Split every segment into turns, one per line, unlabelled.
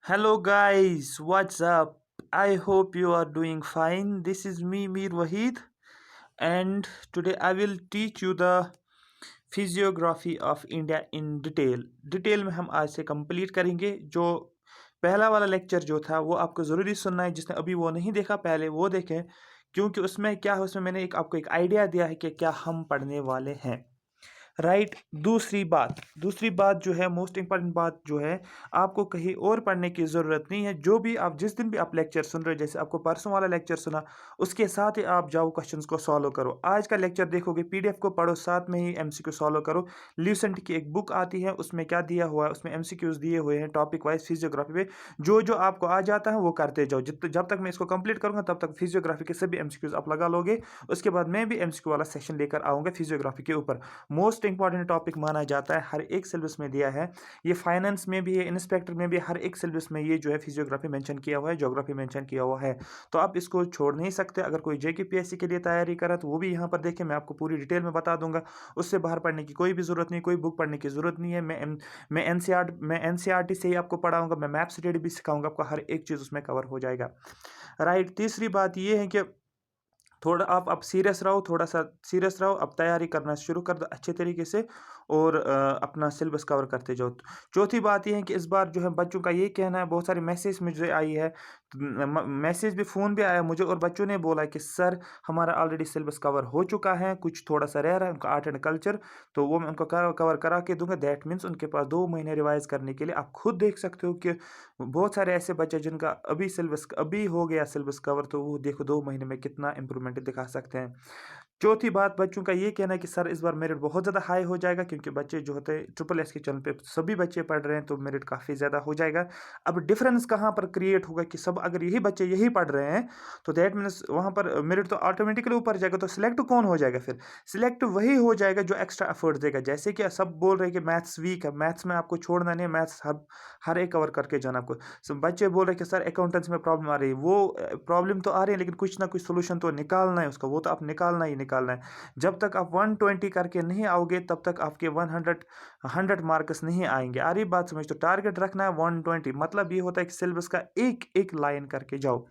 Hello guys, what's up? I hope you are doing fine. This is me Mir Wahid and today I will teach you the physiography of India in detail में हम आज से complete करेंगे। जो पहला वाला lecture जो था वो आपको ज़रूरी सुनना है। जिसने अभी वो नहीं देखा पहले वो देखें, क्योंकि उसमें क्या है, उसमें मैंने आपको एक आइडिया दिया है कि क्या हम पढ़ने वाले हैं। राइट। दूसरी बात जो है, मोस्ट इंपॉर्टेंट बात जो है, आपको कहीं और पढ़ने की ज़रूरत नहीं है। जो भी आप जिस दिन भी आप लेक्चर सुन रहे हो, जैसे आपको परसों वाला लेक्चर सुना, उसके साथ ही आप जाओ क्वेश्चंस को सॉल्व करो। आज का लेक्चर देखोगे, पीडीएफ को पढ़ो, साथ में ही एमसीक्यू सॉल्व करो। ल्यूसेंट की एक बुक आती है, उसमें क्या दिया हुआ है, उसमें एमसीक्यूज दिए हुए हैं टॉपिक वाइज फिजियोग्राफी पे। जो जो आपको आ जाता है वो करते जाओ। जब तक मैं इसको कंप्लीट करूंगा तब तक फिजियोग्राफी के सभी एमसीक्यूज आप लगा लोगे। उसके बाद मैं भी एमसीक्यू वाला सेशन लेकर आऊंगा फिजियोग्राफी के ऊपर। मोस्ट इंपॉर्टेंट टॉपिक माना जाता है, हर एक सिलेबस में दिया है। ये फाइनेंस में भी है, इंस्पेक्टर में भी, हर एक सिलेबस में ये जो है फिजियोग्राफी मेंशन किया हुआ है, ज्योग्राफी मेंशन किया हुआ है। तो आप इसको छोड़ नहीं सकते। अगर कोई जेकेपीएससी के लिए तैयारी करा तो वो भी यहाँ पर देखें, मैं आपको पूरी डिटेल में बता दूंगा। उससे बाहर पढ़ने की कोई भी जरूरत नहीं, कोई बुक पढ़ने की जरूरत नहीं है। मैं एनसीईआरटी से ही आपको पढ़ाऊंगा, मैं मैप स्टडी भी सिखाऊंगा, आपको हर एक चीज़ उसमें कवर हो जाएगा। राइट। तीसरी बात ये है कि थोड़ा आप सीरियस रहो, थोड़ा सा सीरियस रहो, अब तैयारी करना शुरू कर दो अच्छे तरीके से, और अपना सिलेबस कवर करते जाओ। चौथी बात यह है कि इस बार जो है बच्चों का ये कहना है, बहुत सारे मैसेज मुझे आई है, मैसेज भी, फ़ोन भी आया मुझे, और बच्चों ने बोला कि सर हमारा ऑलरेडी सिलेबस कवर हो चुका है, कुछ थोड़ा सा रह रहा है उनका आर्ट एंड कल्चर, तो वो मैं उनको कवर करा के दूंगा। दैट मीन्स उनके पास 2 महीने रिवाइज करने के लिए। आप खुद देख सकते हो कि बहुत सारे ऐसे बच्चे जिनका अभी हो गया सिलेबस कवर, तो वो देखो 2 महीने में कितना इंप्रूवमेंट दिखा सकते हैं। चौथी बात, बच्चों का ये कहना है कि सर इस बार मेरिट बहुत ज़्यादा हाई हो जाएगा, क्योंकि बच्चे जो होते हैं ट्रिपल एस के चैनल पे सभी बच्चे पढ़ रहे हैं, तो मेरिट काफ़ी ज़्यादा हो जाएगा। अब डिफरेंस कहाँ पर क्रिएट होगा कि सब अगर यही बच्चे यही पढ़ रहे हैं, तो दैट मीन्स वहाँ पर मेरिट तो ऑटोमेटिकली ऊपर जाएगा। तो सिलेक्ट कौन हो जाएगा फिर? सिलेक्ट वही हो जाएगा जो एक्स्ट्रा एफर्ट देगा। जैसे कि सब बोल रहे हैं कि मैथ्स वीक है, मैथ्स में आपको छोड़ना नहीं है, मैथ्स हर हर एक कवर करके जाना आपको। बच्चे बोल रहे हैं कि सर अकाउंटेंट्स में प्रॉब्लम आ रही है, वो प्रॉब्लम तो आ रही है, लेकिन कुछ ना कुछ सोल्यूशन तो निकालना है उसका, वो तो आप निकालना ही निकालना है। जब तक आप 120 करके नहीं आओगे तब तक आपके 100 मार्क्स नहीं आएंगे। आ रही बात समझ? तो टारगेट रखना है 120। मतलब ये होता है कि सिलेबस का एक एक लाइन करके जाओ।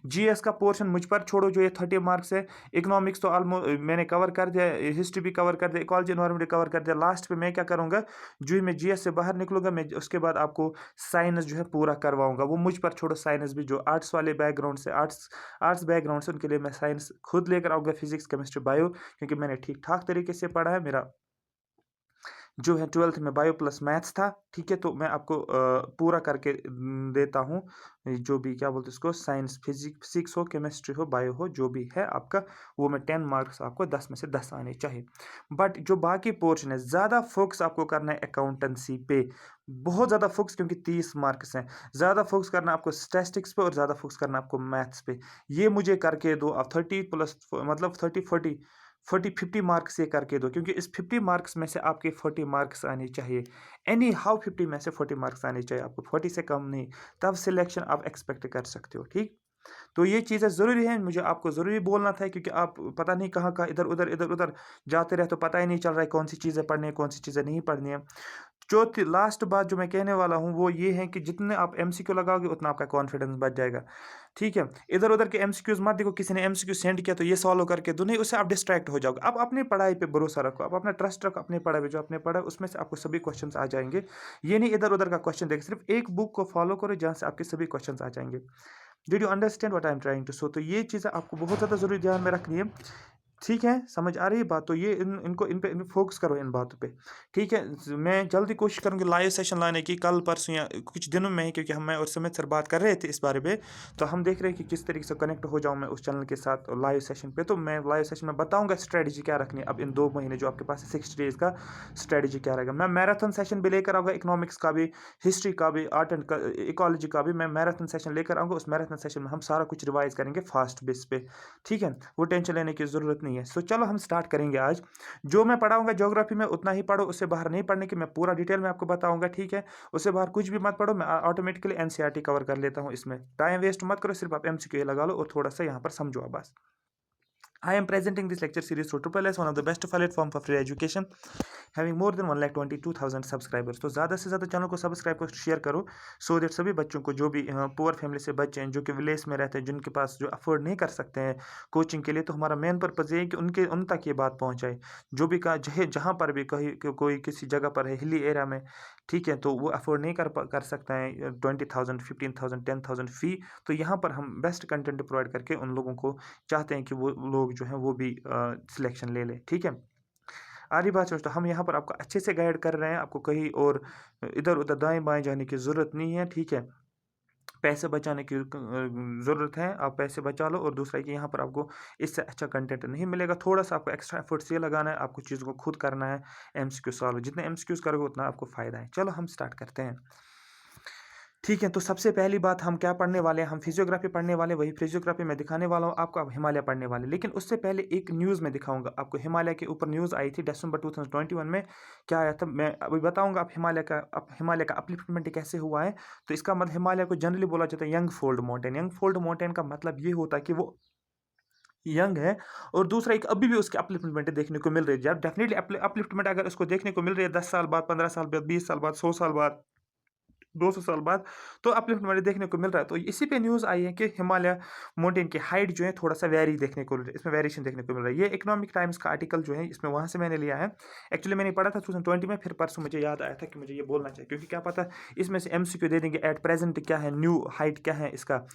जीएस का पोर्शन मुझ पर छोड़ो, जो ये 30 मार्क्स है। इकोनॉमिक्स तो ऑलमोस्ट मैंने कवर कर दिया, हिस्ट्री भी कवर कर दिया, इकोलॉजी एनवायरमेंट कवर कर दिया। लास्ट पे मैं क्या करूंगा, जो ही मैं जीएस से बाहर निकलूंगा, मैं उसके बाद आपको साइंस जो है पूरा करवाऊंगा। वो मुझ पर छोड़ो, साइंस भी, जो आर्ट्स वाले बैकग्राउंड से, आर्ट्स बैकग्राउंड से, उनके लिए मैं साइंस खुद लेकर आऊँगा, फिजिक्स केमिस्ट्री बायो, क्योंकि मैंने ठीक ठाक तरीके से पढ़ा है। मेरा जो है 12th में बायो प्लस मैथ्स था। ठीक है, तो मैं आपको पूरा करके देता हूँ। जो भी क्या बोलते हैं इसको, साइंस फिजिक्स हो, केमिस्ट्री हो, बायो हो, जो भी है आपका, वो मैं 10 मार्क्स आपको 10 में से 10 आने चाहिए। बट जो बाकी पोर्शन है, ज़्यादा फोकस आपको करना है अकाउंटेंसी पे, बहुत ज़्यादा फोकस, क्योंकि 30 मार्क्स हैं। ज़्यादा फोकस करना है आपको स्टैटिस्टिक्स पे, और ज़्यादा फोकस करना है आपको मैथ्स पे। ये मुझे करके दो आप 30 प्लस, मतलब 40 50 मार्क्स ये करके दो, क्योंकि इस 50 मार्क्स में से आपके 40 मार्क्स आने चाहिए। एनी हाउ 50 में से 40 मार्क्स आने चाहिए आपको, 40 से कम नहीं। तब सिलेक्शन आप एक्सपेक्ट कर सकते हो। ठीक। तो ये चीज़ें ज़रूरी हैं, मुझे आपको ज़रूरी बोलना था, क्योंकि आप पता नहीं कहाँ इधर उधर जाते रहे, तो पता ही नहीं चल रहा है कौन सी चीज़ें पढ़नी है, कौन सी चीज़ें नहीं पढ़नी है। चौथी लास्ट बात जो मैं कहने वाला हूँ वो ये है कि जितने आप एमसीक्यू लगाओगे उतना आपका कॉन्फिडेंस बढ़ जाएगा। ठीक है, इधर उधर के एमसीक्यूज मत देखो, किसी ने एमसीक्यू सेंड किया तो ये सॉल्व करके दो, नहीं, उससे आप डिस्ट्रैक्ट हो जाओगे। आप अपनी पढ़ाई पे भरोसा रखो, आप अपना ट्रस्ट रखो अपनी पढ़ाई पे, जो आपने पढ़ा उसमें से आपको सभी क्वेश्चन आ जाएंगे। ये नहीं इधर उधर का क्वेश्चन देख, सिर्फ एक बुक को फॉलो करो जहाँ से आपके सभी क्वेश्चन आ जाएंगे। Did you understand what I am trying to so? तो ये चीज़ें आपको बहुत ज़्यादा जरूरी ध्यान में रखनी है। ठीक है, समझ आ रही है बात? तो ये इन पे फोकस करो, इन बातों पे। ठीक है, मैं जल्दी कोशिश करूँगी लाइव सेशन लाने की, कल परसों या कुछ दिनों में ही, क्योंकि हम मैं और सुमित सर बात कर रहे थे इस बारे में। तो हम देख रहे हैं कि किस तरीके से कनेक्ट हो जाऊँ मैं उस चैनल के साथ लाइव सेशन पे। तो मैं लाइव सेशन में बताऊँगा स्ट्रेटजी क्या रखनी है अब इन 2 महीने जो आपके पास है, 60 डेज का स्ट्रेटजी क्या रहेगा। मैं मैराथन सेशन भी लेकर आऊँगा, इकोनॉमिक्स का भी, हिस्ट्री का भी, आर्ट एंड इकोलॉजी का भी। मैं मैराथन सेशन लेकर आऊँगा, उस मैराथन सेशन में हम सारा कुछ रिवाइज करेंगे फास्ट बेस पे। ठीक है, वो टेंशन लेने की ज़रूरत नहीं है। सो चलो हम स्टार्ट करेंगे आज। जो मैं पढ़ाऊंगा ज्योग्राफी में उतना ही पढ़ो, उससे बाहर नहीं पढ़ने की, मैं पूरा डिटेल में आपको बताऊंगा। ठीक है, उससे बाहर कुछ भी मत पढ़ो, मैं ऑटोमेटिकली एनसीईआरटी कवर कर लेता हूँ। इसमें टाइम वेस्ट मत करो, सिर्फ आप एमसीक्यू लगा लो और थोड़ा सा यहाँ पर समझो बस। I am presenting this lecture series through Triple S, one of the best platform for free education, having more than 1,22,000 subscribers. तो ज़्यादा से ज़्यादा चैनल को सब्सक्राइब करो, शेयर करो, सो दैट सभी बच्चों को, जो भी पुअर फैमिली से बच्चे हैं, जो कि विलेज में रहते हैं, जिनके पास जो अफोर्ड नहीं कर सकते हैं कोचिंग के लिए, तो हमारा मेन पर्पज़ ये है कि उन तक ये बात पहुँचाए। जो भी का जहाँ पर भी कहीं कोई किसी जगह पर है हिली एरिया में, ठीक है, तो वो अफोर्ड नहीं कर सकते हैं 20,000 15,000 10,000 फ़ी, तो यहाँ पर हम बेस्ट कंटेंट प्रोवाइड करके उन लोगों को चाहते हैं कि वो लोग जो हैं वो भी सिलेक्शन ले लें, ठीक है। आधी बात दोस्तों, हम यहाँ पर आपको अच्छे से गाइड कर रहे हैं, आपको कहीं और इधर उधर दाएं बाएं जाने की ज़रूरत नहीं है, ठीक है। पैसे बचाने की ज़रूरत है, आप पैसे बचा लो, और दूसरा कि यहाँ पर आपको इससे अच्छा कंटेंट नहीं मिलेगा। थोड़ा सा आपको एक्स्ट्रा एफर्ट्स ये लगाना है, आपको चीज़ों को खुद करना है, एमसीक्यू सॉल्व, जितने एमसीक्यूज करोगे उतना आपको फ़ायदा है। चलो हम स्टार्ट करते हैं, ठीक है। तो सबसे पहली बात हम क्या पढ़ने वाले हैं, हम फिजियोग्राफी पढ़ने वाले, वही फिजियोग्राफी मैं दिखाने वाला हूँ आपको, अब हिमालय पढ़ने वाले। लेकिन उससे पहले एक न्यूज़ में दिखाऊंगा आपको, हिमालय के ऊपर न्यूज़ आई थी दिसंबर 2021 में। क्या आया था मैं अभी बताऊंगा। अब हिमालय का अपलिफ्टमेंट कैसे हुआ है, तो इसका मतलब हिमालय को जनरली बोला जाता है young fold mountain. Young fold mountain का मतलब ये होता है कि वो यंग है, और दूसरा एक अभी भी उसके अपलिफ्टमेंट देखने को मिल रही है। जब डेफिनेटली अपलिफ्टमेंट अगर उसको देखने को मिल रही है 10 साल बाद, 15 साल बाद, 20 साल बाद, 100 साल बाद, 200 साल बाद, तो अपलिफ्टमेंट देखने को मिल रहा है। तो इसी पे न्यूज़ आई है कि हिमालय माउंटेन की हाइट जो है थोड़ा सा वेरी देखने को, इसमें वेरिएशन देखने को मिल रहा है। ये इकोनॉमिक टाइम्स का आर्टिकल जो है, इसमें वहाँ से मैंने लिया है। एक्चुअली मैंने पढ़ा था 2020 में, फिर परसों मुझे याद आया था कि मुझे ये बोलना चाहिए, क्योंकि क्या पता इसमें से एमसीक्यू दे देंगे एट प्रेजेंट क्या है न्यू हाइट, क्या है इसका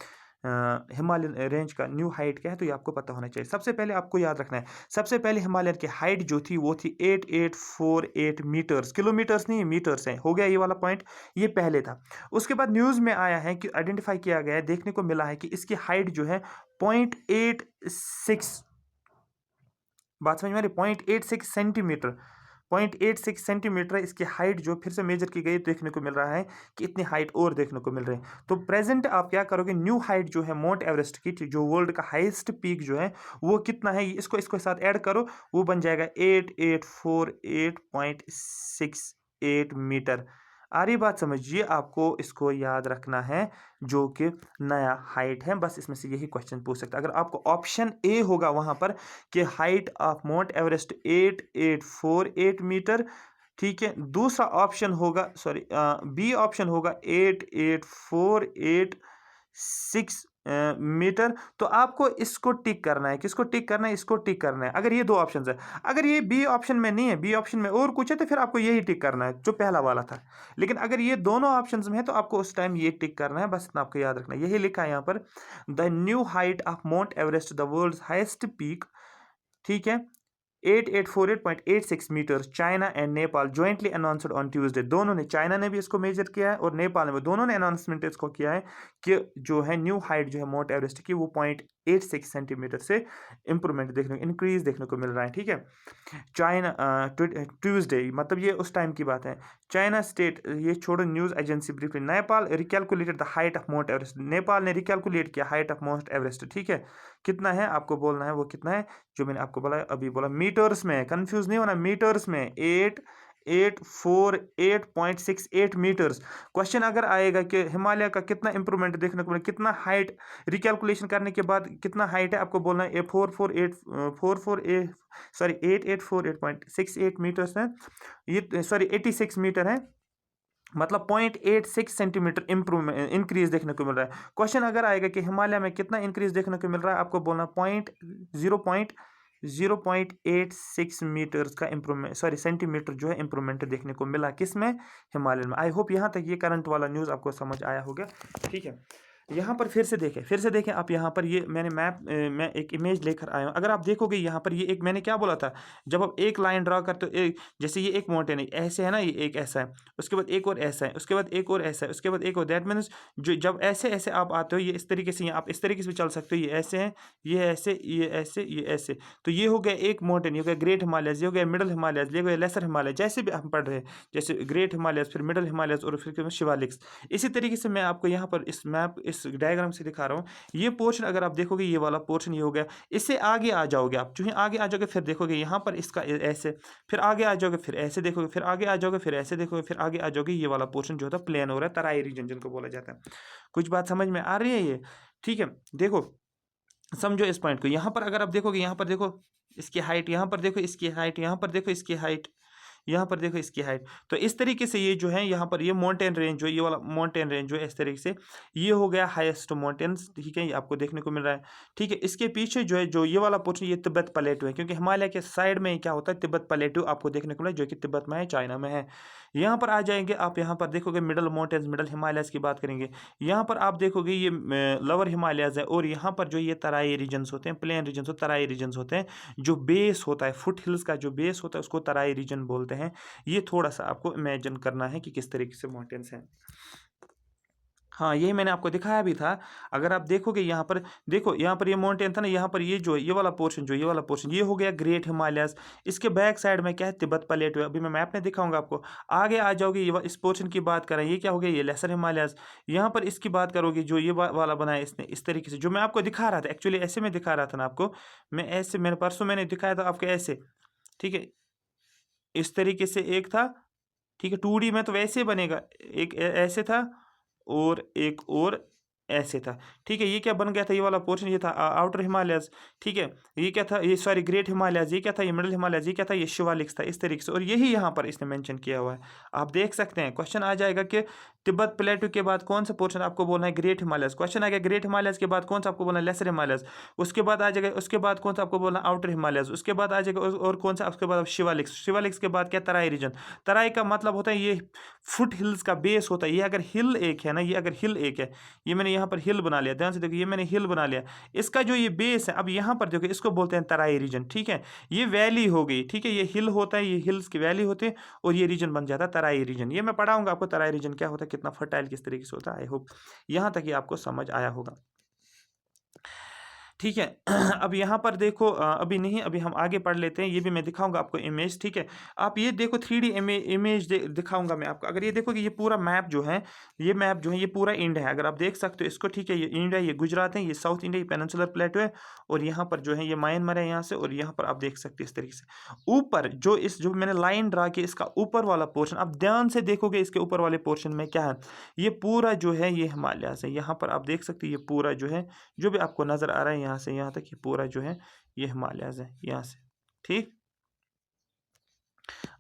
हिमालयन रेंज का न्यू हाइट क्या है, तो ये आपको पता होना चाहिए। सबसे पहले आपको याद रखना है, सबसे पहले हिमालयन की हाइट जो थी वो थी 8848 मीटर्स, किलोमीटर्स नहीं मीटर्स है, हो गया ये वाला पॉइंट, ये पहले था। उसके बाद न्यूज़ में आया है कि आइडेंटिफाई किया गया है, देखने को मिला है कि इसकी हाइट जो है 0.86, बात समझ में आ रही, 0.86 सेंटीमीटर, 0.86 सेंटीमीटर है इसकी हाइट, जो फिर से मेजर की गई, देखने को मिल रहा है कि इतनी हाइट और देखने को मिल रही है। तो प्रेजेंट आप क्या करोगे, न्यू हाइट जो है माउंट एवरेस्ट की, जो वर्ल्ड का हाईएस्ट पीक जो है वो कितना है, इसको साथ ऐड करो, वो बन जाएगा 8848.68 मीटर। आ रही बात समझ, ये आपको इसको याद रखना है, जो कि नया हाइट है। बस इसमें से यही क्वेश्चन पूछ सकता है। अगर आपको ऑप्शन ए होगा वहां पर कि height of Mount Everest 8848 meter, ठीक है, दूसरा ऑप्शन होगा, सॉरी बी ऑप्शन होगा 8848.6 मीटर, तो आपको इसको टिक करना है। किसको टिक करना है, इसको टिक करना है। अगर ये दो ऑप्शन है, अगर ये बी ऑप्शन में नहीं है, बी ऑप्शन में और कुछ है, तो फिर आपको यही टिक करना है जो पहला वाला था। लेकिन अगर ये दोनों ऑप्शन में है, तो आपको उस टाइम ये टिक करना है, बस इतना आपको याद रखना है। यही लिखा है यहाँ पर, the new height of Mount Everest, the world's highest peak, ठीक है, 8848.86 meter, China and Nepal jointly announced on Tuesday. दोनों ने, चाइना ने भी इसको मेजर किया है और नेपाल ने भी, दोनों ने अनाउंसमेंट इसको किया है कि जो है न्यू हाइट जो है माउंट एवरेस्ट की, वो 0.86 सेंटीमीटर से इंप्रूवमेंट इंक्रीज देखने को मिल रहा है, ठीक है। चाइना ट्यूसडे मतलब ये उस टाइम की बात है। चाइना स्टेट, ये छोड़ो news agency briefly, Nepal recalculated the height of Mount Everest, Nepal ने रिकैलकुलेट किया हाइट ऑफ माउंट एवरेस्ट, ठीक है। कितना है आपको बोलना है, वो कितना है जो मैंने आपको बोला, अभी बोला मीटर्स में, कंफ्यूज नहीं होना, मीटर्स में 8848.68 मीटर्स। क्वेश्चन अगर आएगा कि हिमालय का कितना इंप्रूवमेंट देखने को मिला, कितना हाइट रिकैलकुलेशन करने के बाद कितना हाइट है, आपको बोलना है 8848.68 मीटर्स है, ये सॉरी 86 मीटर है, मतलब 0.86 सेंटीमीटर इंप्रूवमेंट इंक्रीज देखने को मिल रहा है। क्वेश्चन अगर आएगा कि हिमालय में कितना इंक्रीज देखने को मिल रहा है, आपको बोलना 0.86 मीटर्स का इंप्रूवमेंट, सॉरी सेंटीमीटर जो है इंप्रूवमेंट देखने को मिला, किसमें, हिमालय में। आई होप यहाँ तक ये करंट वाला न्यूज़ आपको समझ आया होगा, ठीक है। यहाँ पर फिर से देखें आप, यहाँ पर ये मैंने मैं एक इमेज लेकर आया हूँ। अगर आप देखोगे यहाँ पर, ये एक मैंने क्या बोला था, जब आप एक लाइन ड्रा करते हो, एक जैसे ये एक माउंटेन है ऐसे है ना, ये एक ऐसा है, उसके बाद एक और ऐसा है, उसके बाद एक और ऐसा है, उसके बाद एक और, दैट मीन्स जो जब ऐसे ऐसे आप आते हो, ये इस तरीके से, आप इस तरीके से भी चल सकते हो, ये ऐसे है, ये ऐसे, ये ऐसे, ये ऐसे, तो ये हो गया एक माउंटेन, ये हो गया ग्रेट हिमालयस, ये हो गया मिडल हिमालयस, ये हो गया लेसर हिमालय, जैसे भी हम पढ़ रहे हैं, जैसे ग्रेट हिमालयस, फिर मिडल हिमालयस, और फिर शिवालिक्स। इसी तरीके से मैं आपको यहाँ पर इस मैप, इस डायग्राम से दिखा रहा हूँ। ये पोर्शन अगर आप देखोगे, ये वाला पोर्शन ये हो गया, इससे आगे आ जाओगे आप, जो ही आगे आ जाओगे, फिर देखोगे यहाँ पर इसका ऐसे, फिर आगे आ जाओगे, फिर ऐसे देखोगे, फिर आगे आ जाओगे, फिर ऐसे देखोगे, फिर आगे आ जाओगे, ये वाला पोर्शन जो होता है प्लेन हो रहा है, तराई रीजन जिनको बोला जाता है। कुछ बात समझ में आ रही है ये, ठीक है। देखो समझो इस पॉइंट को। यहाँ पर अगर आप देखोगे, यहाँ पर देखो इसकी हाइट, यहाँ पर देखो इसकी हाइट, यहाँ पर देखो इसकी हाइट, यहाँ पर देखो इसकी हाइट। तो इस तरीके से ये जो है यहाँ पर ये माउंटेन रेंज जो ये वाला माउंटेन रेंज जो है इस तरीके से ये हो गया हाईएस्ट माउंटेन्स, ठीक है, ये आपको देखने को मिल रहा है। ठीक है, इसके पीछे जो है जो ये वाला पोर्शन ये तिब्बत प्लेटू है, क्योंकि हिमालय के साइड में क्या होता है तिब्बत प्लेटू आपको देखने को मिला जो कि तिब्बत में है, चाइना में है। यहाँ पर आ जाएंगे आप, यहाँ पर देखोगे मिडल माउंटेन्स, मिडल हिमालयस की बात करेंगे। यहाँ पर आप देखोगे ये लोअर हिमालयस है, और यहाँ पर जो ये तराई रीजन्स होते हैं, प्लेन रीजन्स होते हैं, तराई रीजन्स होते हैं। जो बेस होता है फुट हिल्स का जो बेस होता है उसको तराई रीजन बोलते हैं। ये थोड़ा सा आपको इमेजिन करना है कि किस तरीके से माउंटेन्स हैं। हाँ, यही मैंने आपको दिखाया भी था। अगर आप देखोगे यहाँ पर, देखो यहाँ पर ये माउंटेन था ना, यहाँ पर ये जो ये वाला पोर्शन जो ये वाला पोर्शन ये हो गया ग्रेट हिमालयस। इसके बैक साइड में क्या है तिब्बत प्लेटू है, अभी मैं मैप में दिखाऊंगा आपको। आगे आ जाओगे ये इस पोर्शन की बात करें, ये क्या हो गया ये लेसर हिमालयस। यहाँ पर इसकी बात करोगे जो ये वाला बनाया इसने इस तरीके से, जो मैं आपको दिखा रहा था एक्चुअली ऐसे में दिखा रहा था ना आपको, मैं ऐसे मैंने परसों मैंने दिखाया था आपको ऐसे, ठीक है, इस तरीके से एक था, ठीक है, 2D में तो वैसे बनेगा, एक ऐसे था और एक और ऐसे था। ठीक है, ये क्या बन गया था, ये वाला पोर्शन ये था आउटर हिमालयस। ठीक है, ये क्या था, ये सॉरी ग्रेट हिमालयस, ये क्या था, ये मिडिल हिमालयस, ये क्या था, ये शिवालिक्स था इस तरीके से। और यही यहाँ पर इसने मेंशन किया हुआ है, आप देख सकते हैं। क्वेश्चन आ जाएगा कि तिब्बत प्लेटू के बाद कौन सा पोर्शन आपको बोलना है, ग्रेट हिमालयस। क्वेश्चन आ गया ग्रेट हिमालयस के बाद कौन सा आपको बोलना है, लेसर हिमालयस। उसके बाद आ जाएगा, उसके बाद कौन सा आपको बोलना है, आउटर हिमालयस। उसके बाद आ जाएगा और कौन सा, उसके बाद शिवालिक्स। शिवालिक्स के बाद क्या, तराई रीजन। तराई का मतलब होता है ये फुट हिल्स का बेस होता है। ये अगर हिल एक है ना, ये अगर हिल एक है, ये मैंने यहाँ पर हिल बना लिया, ध्यान से देखो, ये मैंने हिल बना लिया। इसका जो ये बेस है, अब यहाँ पर देखो इसको बोलते हैं तराई रीजन। ठीक है, ये वैली हो गई, ठीक है, ये हिल होता है, ये हिल्स की वैली होते हैं, और ये रीजन बन जाता है तराई रीजन। ये मैं पढ़ाऊंगा आपको तराई रीजन क्या होता है, कितना फर्टाइल किस तरीके से होता है। आई होप यहाँ तक ये आपको समझ आया होगा। ठीक है, अब यहाँ पर देखो, अभी नहीं, अभी हम आगे पढ़ लेते हैं, ये भी मैं दिखाऊंगा आपको इमेज। ठीक है, आप ये देखो 3D इमेज दिखाऊंगा मैं आपको। अगर ये देखो कि ये पूरा मैप जो है, ये मैप जो है ये पूरा इंडिया है, अगर आप देख सकते हो इसको। ठीक है, ये इंडिया, ये गुजरात है, ये साउथ इंडिया, ये पेनिनसुलर प्लेटो है, और यहाँ पर जो है ये म्यांमार है यहाँ से, और यहाँ पर आप देख सकते हो इस तरीके से। ऊपर जो इस जो मैंने लाइन ड्रा की, इसका ऊपर वाला पोर्शन आप ध्यान से देखोगे, इसके ऊपर वाले पोर्शन में क्या है, ये पूरा जो है ये हिमालय से, यहाँ पर आप देख सकते हो ये पूरा जो है जो भी आपको नज़र आ रहा है यहाँ से यहाँ तक, ये पूरा जो है ये हिमालयाज है यहाँ से। ठीक,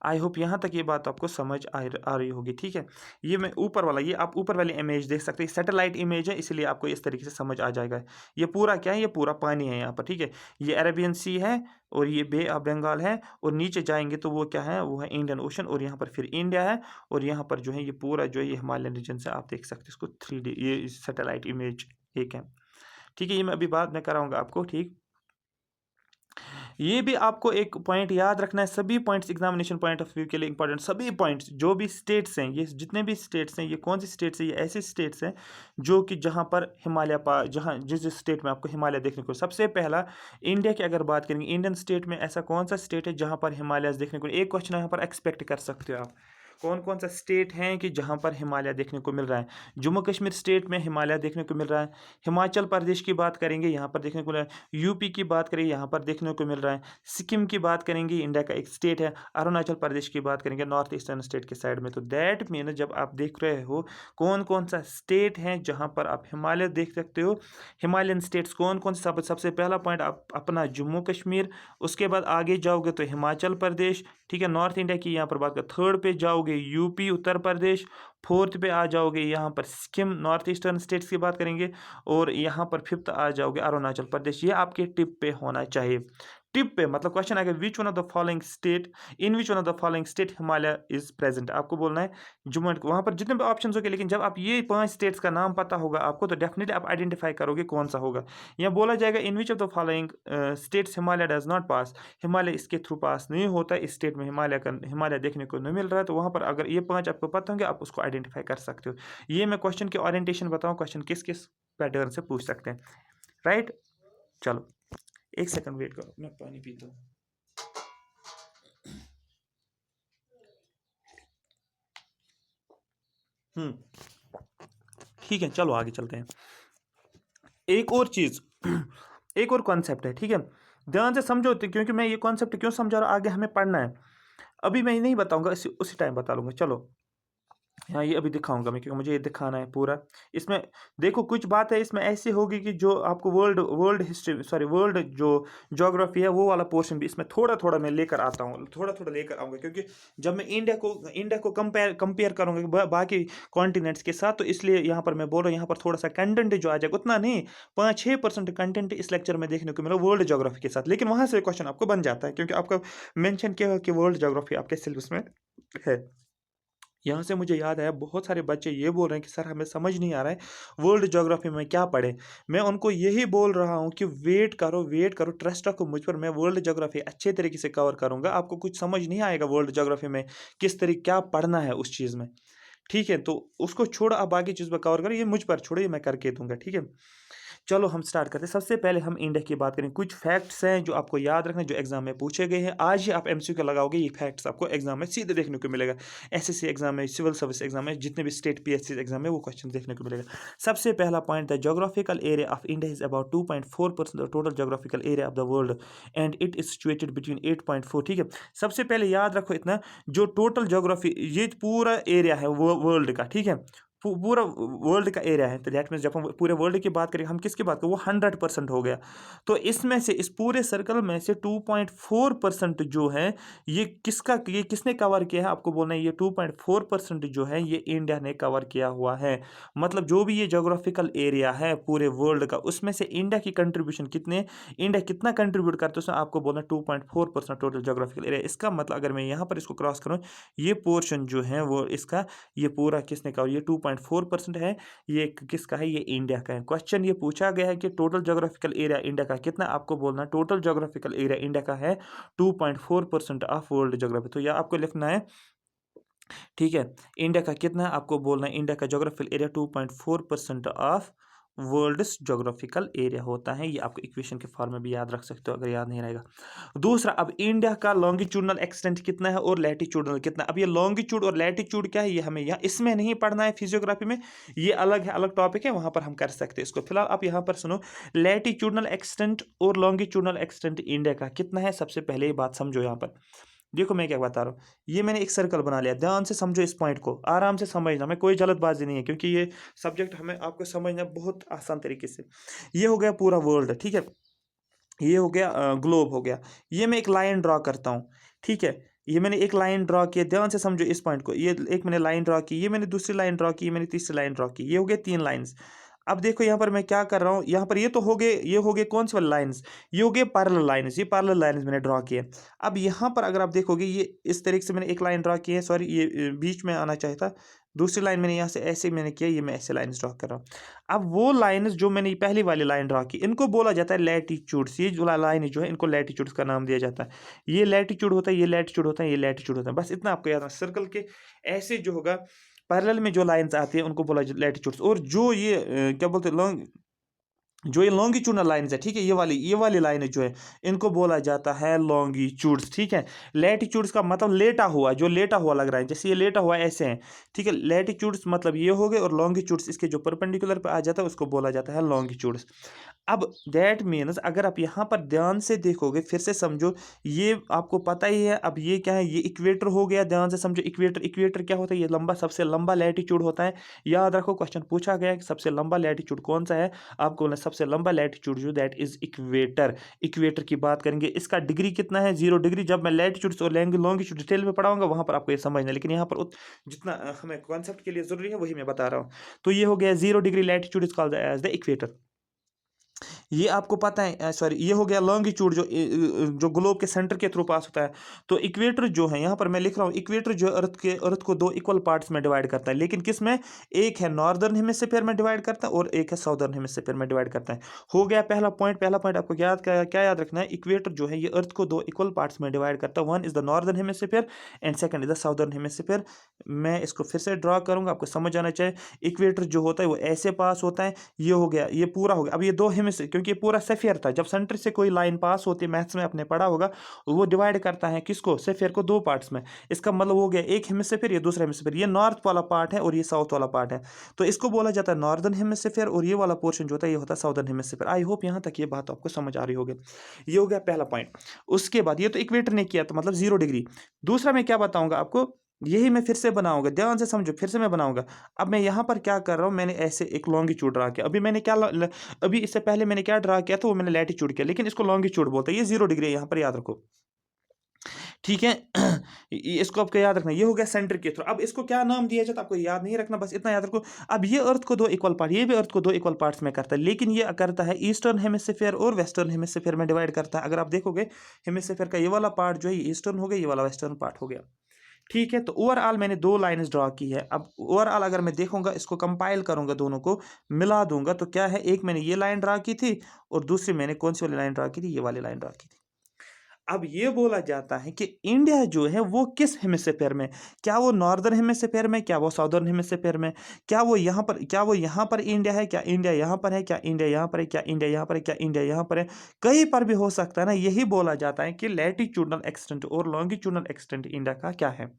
आई होप यहाँ तक ये बात आपको समझ आ रही होगी। ठीक है, ये मैं ऊपर वाला, ये आप ऊपर वाली इमेज देख सकते हैं, सैटेलाइट इमेज है, इसलिए आपको इस तरीके से समझ आ जाएगा। ये पूरा क्या है, ये पूरा पानी है यहाँ पर। ठीक है, ये अरेबियन सी है, और ये बे ऑफ बंगाल है, और नीचे जाएंगे तो वो क्या है, वो है इंडियन ओशन, और यहाँ पर फिर इंडिया है, और यहाँ पर जो है ये पूरा जो है ये हिमालयन रीजन से आप देख सकते हैं इसको 3D ये सैटेलाइट इमेज एक है। ठीक है, ये मैं अभी बाद में कराऊंगा आपको। ठीक, ये भी आपको एक पॉइंट याद रखना है, सभी points examination point of view के लिए इंपॉर्टेंट, सभी पॉइंट्स जो भी स्टेट्स हैं, ये जितने भी स्टेट्स हैं, ये कौन सी स्टेट्स हैं, ये ऐसे स्टेट्स हैं जो कि जहाँ पर हिमालय जहाँ जिस जिस स्टेट में आपको हिमालय देखने को। सबसे पहला इंडिया की अगर बात करेंगे, इंडियन स्टेट में ऐसा कौन सा स्टेट है जहाँ पर हिमालय देखने को, एक क्वेश्चन यहाँ पर एक्सपेक्ट कर सकते हो आप, कौन कौन सा स्टेट हैं कि जहाँ पर हिमालय देखने को मिल रहा है। जम्मू कश्मीर स्टेट में हिमालय देखने को मिल रहा है। हिमाचल प्रदेश की बात करेंगे, यहाँ पर देखने को मिल रहा है। यूपी की बात करें, यहाँ पर देखने को मिल रहा है। सिक्किम की बात करेंगे, इंडिया का एक स्टेट है। अरुणाचल प्रदेश की बात करेंगे, नॉर्थ ईस्टर्न स्टेट के साइड में। तो दैट मीन जब आप देख रहे हो कौन कौन सा स्टेट है जहाँ पर आप हिमालय देख सकते हो, हिमालयन स्टेट्स कौन कौन सा, सबसे पहला पॉइंट आप अपना जम्मू कश्मीर, उसके बाद आगे जाओगे तो हिमाचल प्रदेश। ठीक है, नॉर्थ इंडिया की यहाँ पर बात कर, थर्ड पे जाओगे यूपी उत्तर प्रदेश, फोर्थ पे आ जाओगे यहाँ पर सिक्किम नॉर्थ ईस्टर्न स्टेट्स की बात करेंगे, और यहाँ पर फिफ्थ आ जाओगे अरुणाचल प्रदेश। ये आपके टिप पे होना चाहिए। टिप पे मतलब क्वेश्चन आएगा which one of the following state, in which one of the following state Himalaya is present, आपको बोलना है जम्मू एंड, वहाँ पर जितने भी ऑप्शन होंगे, लेकिन जब आप ये 5 स्टेट्स का नाम पता होगा आपको तो डेफिनेटली आप आइडेंटिफाई करोगे कौन सा होगा। यहाँ बोला जाएगा in which of the following states Himalaya does not pass, Himalaya इसके थ्रू पास नहीं होता, इस स्टेट में हिमालय देखने को नहीं मिल रहा है। तो वहाँ पर अगर ये 5 आपको पता होंगे आप उसको आइडेंटिफाई कर सकते हो। ये मैं क्वेश्चन के ओरिएंटेशन बताऊँ, क्वेश्चन किस किस पैटर्न से पूछ सकते हैं, राइट। चलो एक सेकंड वेट करो, मैं पानी पीता हूँ। ठीक है, चलो आगे चलते हैं। एक और चीज एक और कॉन्सेप्ट है, ठीक है, ध्यान से समझो, क्योंकि मैं ये कॉन्सेप्ट क्यों समझा रहा हूँ, आगे हमें पढ़ना है। अभी मैं नहीं बताऊंगा, उसी टाइम बता लूंगा। चलो हाँ, ये अभी दिखाऊँगा मैं, क्योंकि मुझे ये दिखाना है पूरा। इसमें देखो कुछ बातें इसमें ऐसी होगी कि जो आपको world world history sorry world जो ज्योग्राफी है वो वाला पोर्शन भी इसमें थोड़ा-थोड़ा मैं लेकर आता हूँ, थोड़ा-थोड़ा लेकर आऊँगा, क्योंकि जब मैं इंडिया को कंपेयर कंपेयर करूँगा बाकी कॉन्टिनेंट्स के साथ, तो इसलिए यहाँ पर मैं बोल रहा हूँ, यहाँ पर थोड़ा-सा कंटेंट जो आ जाएगा, उतना नहीं, 5-6% कंटेंट इस लेक्चर में देखने को मिला वर्ल्ड ज्योग्राफी के साथ। लेकिन वहाँ से क्वेश्चन आपको बन जाता है, क्योंकि आपका मेंशन किया हुआ कि वर्ल्ड ज्योग्राफी आपके सिलेबस में है। यहाँ से मुझे याद आया, बहुत सारे बच्चे ये बोल रहे हैं कि सर हमें समझ नहीं आ रहा है वर्ल्ड ज्योग्राफी में क्या पढ़ें। मैं उनको यही बोल रहा हूँ कि वेट करो, ट्रस्ट रखो मुझ पर, मैं वर्ल्ड ज्योग्राफी अच्छे तरीके से कवर करूँगा। आपको कुछ समझ नहीं आएगा वर्ल्ड ज्योग्राफी में किस तरीके क्या पढ़ना है उस चीज़ में, ठीक है? तो उसको छोड़ो, आप बाकी चीज़ पर कवर करो, ये मुझ पर छोड़ो, ये मैं करके दूंगा, ठीक है? चलो हम स्टार्ट करते हैं। सबसे पहले हम इंडिया की बात करें। कुछ फैक्ट्स हैं जो आपको याद रखना है, जो एग्जाम में पूछे गए हैं। आज ही आप एमसीक्यू लगाओगे, ये फैक्ट्स आपको एग्जाम में सीधे देखने को मिलेगा। एसएससी एग्जाम में, सिविल सर्विस एग्जाम में, जितने भी स्टेट पीएससी एग्जाम में वो क्वेश्चन देखने को मिलेगा। सबसे पहला point, the geographical area of India is about 2.4% of total geographical area of the world and it is situated between 8.4। ठीक है, सबसे पहले याद रखो इतना, जो टोटल जोग्राफी, ये पूरा एरिया है वो वर्ल्ड का, ठीक है, पूरा वर्ल्ड का एरिया है। तो दैट मीन्स जब हम पूरे वर्ल्ड की बात करें, हम किसकी बात करें, वो 100% हो गया। तो इसमें से, इस पूरे सर्कल में से 2.4% जो है, ये किसने कवर किया है, आपको बोलना है ये 2.4% जो है ये इंडिया ने कवर किया हुआ है। मतलब जो भी ये जोग्राफिकल एरिया है पूरे वर्ल्ड का, उसमें से इंडिया की कंट्रीब्यूशन इंडिया कितना कंट्रीब्यूट करता है, उसमें आपको बोलना 2.4% टोटल जोग्राफिकल एरिया। इसका मतलब अगर मैं यहाँ पर इसको क्रॉस करूँ, ये पोर्शन जो है वो इसका, ये पूरा किसने कहा, ये 2.4% है, ये किसका है, ये इंडिया का है। क्वेश्चन ये पूछा गया है कि टोटल ज्योग्राफिकल एरिया इंडिया का कितना, आपको बोलना है टोटल ज्योग्राफिकल एरिया इंडिया का है 2.4% ऑफ वर्ल्ड ज्योग्राफी। तो यह आपको लिखना है, ठीक है, इंडिया का कितना है, आपको बोलना है इंडिया का geographical area 2.4% of world's geographical area होता है। ये आपको इक्वेशन के फॉर्म में भी याद रख सकते हो अगर याद नहीं रहेगा। दूसरा, अब इंडिया का लॉन्गिट्यूडनल एक्सटेंट कितना है और लैटिट्यूडनल कितना। अब ये लॉन्गिट्यूड और लैटिट्यूड क्या है, ये हमें यहाँ इसमें नहीं पढ़ना है फिजियोग्राफी में, ये अलग है, अलग टॉपिक है, वहां पर हम कर सकते हैं इसको। फिलहाल आप यहाँ पर सुनो, लैटिट्यूडनल एक्सटेंट और लॉन्गिट्यूडनल एक्सटेंट इंडिया का कितना है। सबसे पहले ये बात समझो, यहाँ पर देखो मैं क्या बता रहा हूँ, ये मैंने एक सर्कल बना लिया, ध्यान से समझो इस पॉइंट को, आराम से समझना, मैं कोई जल्दबाजी नहीं है, क्योंकि ये सब्जेक्ट हमें आपको समझना बहुत आसान तरीके से। ये हो गया पूरा वर्ल्ड, ठीक है, ये हो गया ग्लोब हो गया। ये मैं एक लाइन ड्रॉ करता हूँ, ठीक है, ये मैंने एक लाइन ड्रॉ की, ध्यान से समझो इस पॉइंट को। ये एक मैंने लाइन ड्रॉ की, ये मैंने दूसरी लाइन ड्रॉ की, ये मैंने तीसरी लाइन ड्रॉ की, ये हो गए 3 लाइन्स। अब देखो यहाँ पर मैं क्या कर रहा हूँ, यहाँ पर ये हो गए कौन सी वाली लाइन्स, ये हो गए पैरेलल लाइन्स, ये पैरेलल लाइन्स मैंने ड्रॉ किए। अब यहाँ पर अगर आप देखोगे, ये इस तरीके से मैंने एक लाइन ड्रॉ की है, सॉरी ये बीच में आना चाहिए था, दूसरी लाइन मैंने यहाँ से ऐसे मैंने किया, ये मैं ऐसे लाइन्स ड्रॉ कर रहा हूँ। अब वो लाइन्स जो मैंने पहली वाली लाइन ड्रॉ की, इनको बोला जाता है लैटिट्यूड्स। ये जो लाइन जो है, इनको लैटिट्यूड्स का नाम दिया जाता है। ये लैटिट्यूड होता है, ये लैटिट्यूड होता है, ये लैटिट्यूड होता है। बस इतना आपको याद है, सर्कल के ऐसे जो होगा पैरेलल में जो लाइंस आती है उनको बोला लैटिट्यूड्स। और जो ये क्या बोलते हैं, लॉन्ग, जो ये लॉन्गिट्यूडनल लाइन्स है, ठीक है, ये वाली लाइन जो है, इनको बोला जाता है लॉन्गिट्यूड्स, ठीक है। लैटिट्यूड्स का मतलब लेटा हुआ, जो लेटा हुआ लग रहा है, जैसे ये लेटा हुआ ऐसे हैं, ठीक है। लैटिट्यूड्स मतलब ये हो गए, और लॉन्गिट्यूड्स इसके जो परपेंडिकुलर पे आ जाता है उसको बोला जाता है लॉन्गिट्यूड्स। अब दैट मीन्स अगर आप यहाँ पर ध्यान से देखोगे, फिर से समझो, ये आपको पता ही है। अब ये क्या है, ये इक्वेटर हो गया, ध्यान से समझो। इक्वेटर क्या होता है, ये लंबा, सबसे लंबा लैटिट्यूड होता है। याद रखो, क्वेश्चन पूछा गया है कि सबसे लंबा लैटिट्यूड कौन सा है, आपको बोलना सबसे लंबा लैटिट्यूड जो, दैट इज इक्वेटर। इक्वेटर की बात करेंगे, इसका डिग्री कितना है, 0 डिग्री। जब मैं लैटिट्यूड्स और लॉन्गिट्यूड डिटेल में पढ़ाऊंगा वहां पर आपको ये समझना है, लेकिन यहाँ पर जितना हमें कॉन्सेप्ट के लिए जरूरी है वही मैं बता रहा हूँ। तो ये हो गया 0 degree latitude is called as the equator. ये आपको पता है, सॉरी, ये हो गया लॉन्गिट्यूड जो ग्लोब के सेंटर के थ्रू पास होता है। तो इक्वेटर जो है, यहाँ पर मैं लिख रहा हूँ, इक्वेटर जो अर्थ को 2 इक्वल पार्ट्स में डिवाइड करता है, लेकिन किस में, एक है नॉर्दर्न हेमिस्फीयर में डिवाइड करता है और एक है साउदर्न हेमिस्फीयर में डिवाइड करता है। हो गया पहला पॉइंट आपको क्या याद रखना है, इक्वेटर जो है ये अर्थ को 2 इक्वल पार्ट्स में डिवाइड करता है। One is the northern hemisphere and second is the southern hemisphere. मैं इसको फिर से ड्रॉ करूंगा, आपको समझ आना चाहिए। इक्वेटर जो होता है वो ऐसे पास होता है, ये हो गया, ये पूरा हो गया। अब ये 2 हेमिस्फीयर, क्योंकि ये पूरा सेफियर था, जब सेंटर से कोई लाइन पास होती है, मैथ्स में आपने पढ़ा होगा, वो डिवाइड करता है किसको, सेफियर को 2 पार्ट्स में। इसका मतलब हो गया एक हेमिस्फीयर, ये दूसरा हेमिस्फीयर, ये नॉर्थ वाला पार्ट है और ये साउथ वाला पार्ट है, तो इसको बोला जाता है नॉर्दर्न हेमिस्फीयर, और ये वाला पोर्शन जो होता है ये होता है साउदर्न हेमिस्फीयर। आई होप यहाँ तक ये बात आपको समझ आ रही होगी। ये हो गया पहला पॉइंट। उसके बाद ये तो इक्वेटर ने किया, तो मतलब 0 डिग्री। दूसरा मैं क्या बताऊंगा आपको, यही मैं फिर से बनाऊंगा, ध्यान से समझो, फिर से मैं बनाऊंगा। अब मैं यहाँ पर क्या कर रहा हूँ, मैंने ऐसे एक लॉन्गिट्यूड ड्रा किया। अभी मैंने क्या अभी इससे पहले मैंने क्या ड्रा किया था, वो मैंने लैटिट्यूड किया, लेकिन इसको लॉन्गिट्यूड बोलते हैं। ये 0 डिग्री है यहाँ पर, याद रखो, ठीक है। इसको आपको याद रखना, ये हो गया सेंटर के थ्रू। अब इसको क्या नाम दिया जाता है आपको याद नहीं रखना, बस इतना याद रखो। अब ये अर्थ को दो इक्वल पार्ट, ये भी अर्थ को दो इक्वल पार्ट्स में करता है, लेकिन ये करता है ईस्टर्न हेमिस्फीयर और वेस्टर्न हेमिस्फीयर में डिवाइड करता है। अगर आप देखोगे हेमिस्फीयर का ये वाला पार्ट जो है ईस्टर्न हो गया, ये वाला वेस्टर्न पार्ट हो गया, ठीक है। तो ओवरऑल मैंने 2 लाइन्स ड्रा की है। अब ओवरऑल अगर मैं देखूंगा, इसको कंपाइल करूंगा, दोनों को मिला दूंगा, तो क्या है, एक मैंने ये लाइन ड्रा की थी और दूसरी मैंने कौन सी वाली लाइन ड्रा की थी, ये वाली लाइन ड्रा की थी। अब ये बोला जाता है कि इंडिया जो है वो किस हेमिस्फीयर में, क्या वो नॉर्दर्न हेमिस्फीयर में, क्या वो साउदर्न हेमिस्फीयर में, क्या वो यहाँ पर, क्या वो यहाँ पर इंडिया है, क्या इंडिया यहाँ पर है, क्या इंडिया यहाँ पर है, क्या इंडिया यहाँ पर है, क्या इंडिया यहाँ पर है, कहीं पर भी हो सकता है ना। यही बोला जाता है कि लैटिट्यूडनल एक्सटेंट और लॉन्गिट्यूडनल एक्सटेंट इंडिया का क्या है।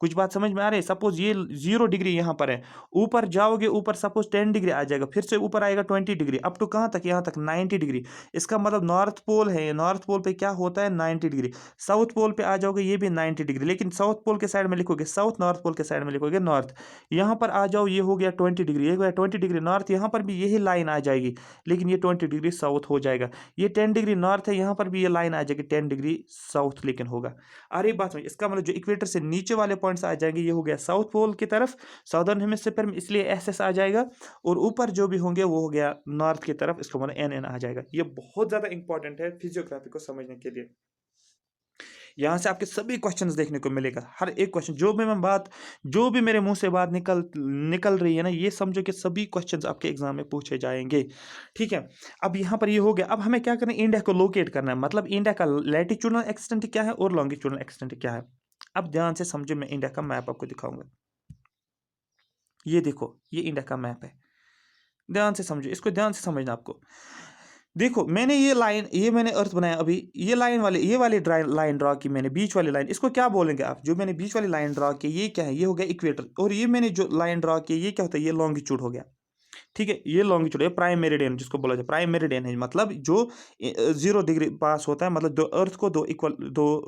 कुछ बात समझ में आ रही है। सपोज ये 0 डिग्री यहाँ पर है, ऊपर जाओगे, ऊपर सपोज 10 डिग्री आ जाएगा, फिर से ऊपर आएगा 20 डिग्री, अप टू कहाँ तक, यहाँ तक 90 डिग्री। इसका मतलब नॉर्थ पोल है, नॉर्थ पोल पे क्या होता है 90 डिग्री। साउथ पोल पे आ जाओगे, ये भी 90 डिग्री, लेकिन साउथ पोल के साइड में लिखोगे साउथ, नॉर्थ पोल के साइड में लिखोगे नॉर्थ। यहाँ पर आ जाओ, ये हो गया 20 डिग्री, ये हो गया 20 डिग्री नॉर्थ, यहाँ पर भी यही लाइन आ जाएगी, लेकिन ये 20 डिग्री साउथ हो जाएगा। ये 10 डिग्री नॉर्थ है, यहाँ पर भी ये लाइन आ जाएगी 10 डिग्री साउथ, लेकिन होगा। आ रही बात में, इसका मतलब जो इक्वेटर से नीचे वाले पॉइंट्स आ जाएंगे, ये हो गया साउथ पोल की तरफ, साउदर्न हेमिस्फीयर में, इसलिए एस आ जाएगा। और ऊपर जो भी होंगे वो हो गया नॉर्थ की तरफ, इसको मतलब एन आ जाएगा। ये बहुत ज्यादा इंपॉर्टेंट है फिजियोग्राफी को समझने के लिए। यहाँ से आपके सभी क्वेश्चंस देखने को मिलेगा, हर एक क्वेश्चन जो भी मैं बात, जो भी मेरे मुंह से बात निकल रही है ना, ये समझो कि सभी क्वेश्चंस आपके एग्जाम में पूछे जाएंगे, ठीक है। अब यहाँ पर ये हो गया। अब हमें क्या करना है, इंडिया को लोकेट करना है, मतलब इंडिया का लैटिट्यूडनल एक्सटेंट क्या है और लॉन्गिट्यूडनल एक्सटेंट क्या है। अब ध्यान से समझो, मैं इंडिया का मैप आपको दिखाऊंगा। ये देखो, ये इंडिया का मैप है, ध्यान से समझो, इसको ध्यान से समझना आपको। देखो, मैंने ये लाइन, ये मैंने अर्थ बनाया अभी, ये लाइन वाले, ये वाली लाइन ड्रा की मैंने, बीच वाली लाइन, इसको क्या बोलेंगे आप, जो मैंने बीच वाली लाइन ड्रा की, ये क्या है, ये हो गया इक्वेटर। और ये मैंने जो लाइन ड्रा की, ये क्या होता है, ये लॉन्गिट्यूड हो गया, ठीक है। ये लॉन्गिट्यूड है, प्राइम मेरिडियन जिसको बोला जाए, प्राइम मेरिडियन है, मतलब जो 0 डिग्री पास होता है, मतलब दो अर्थ को दो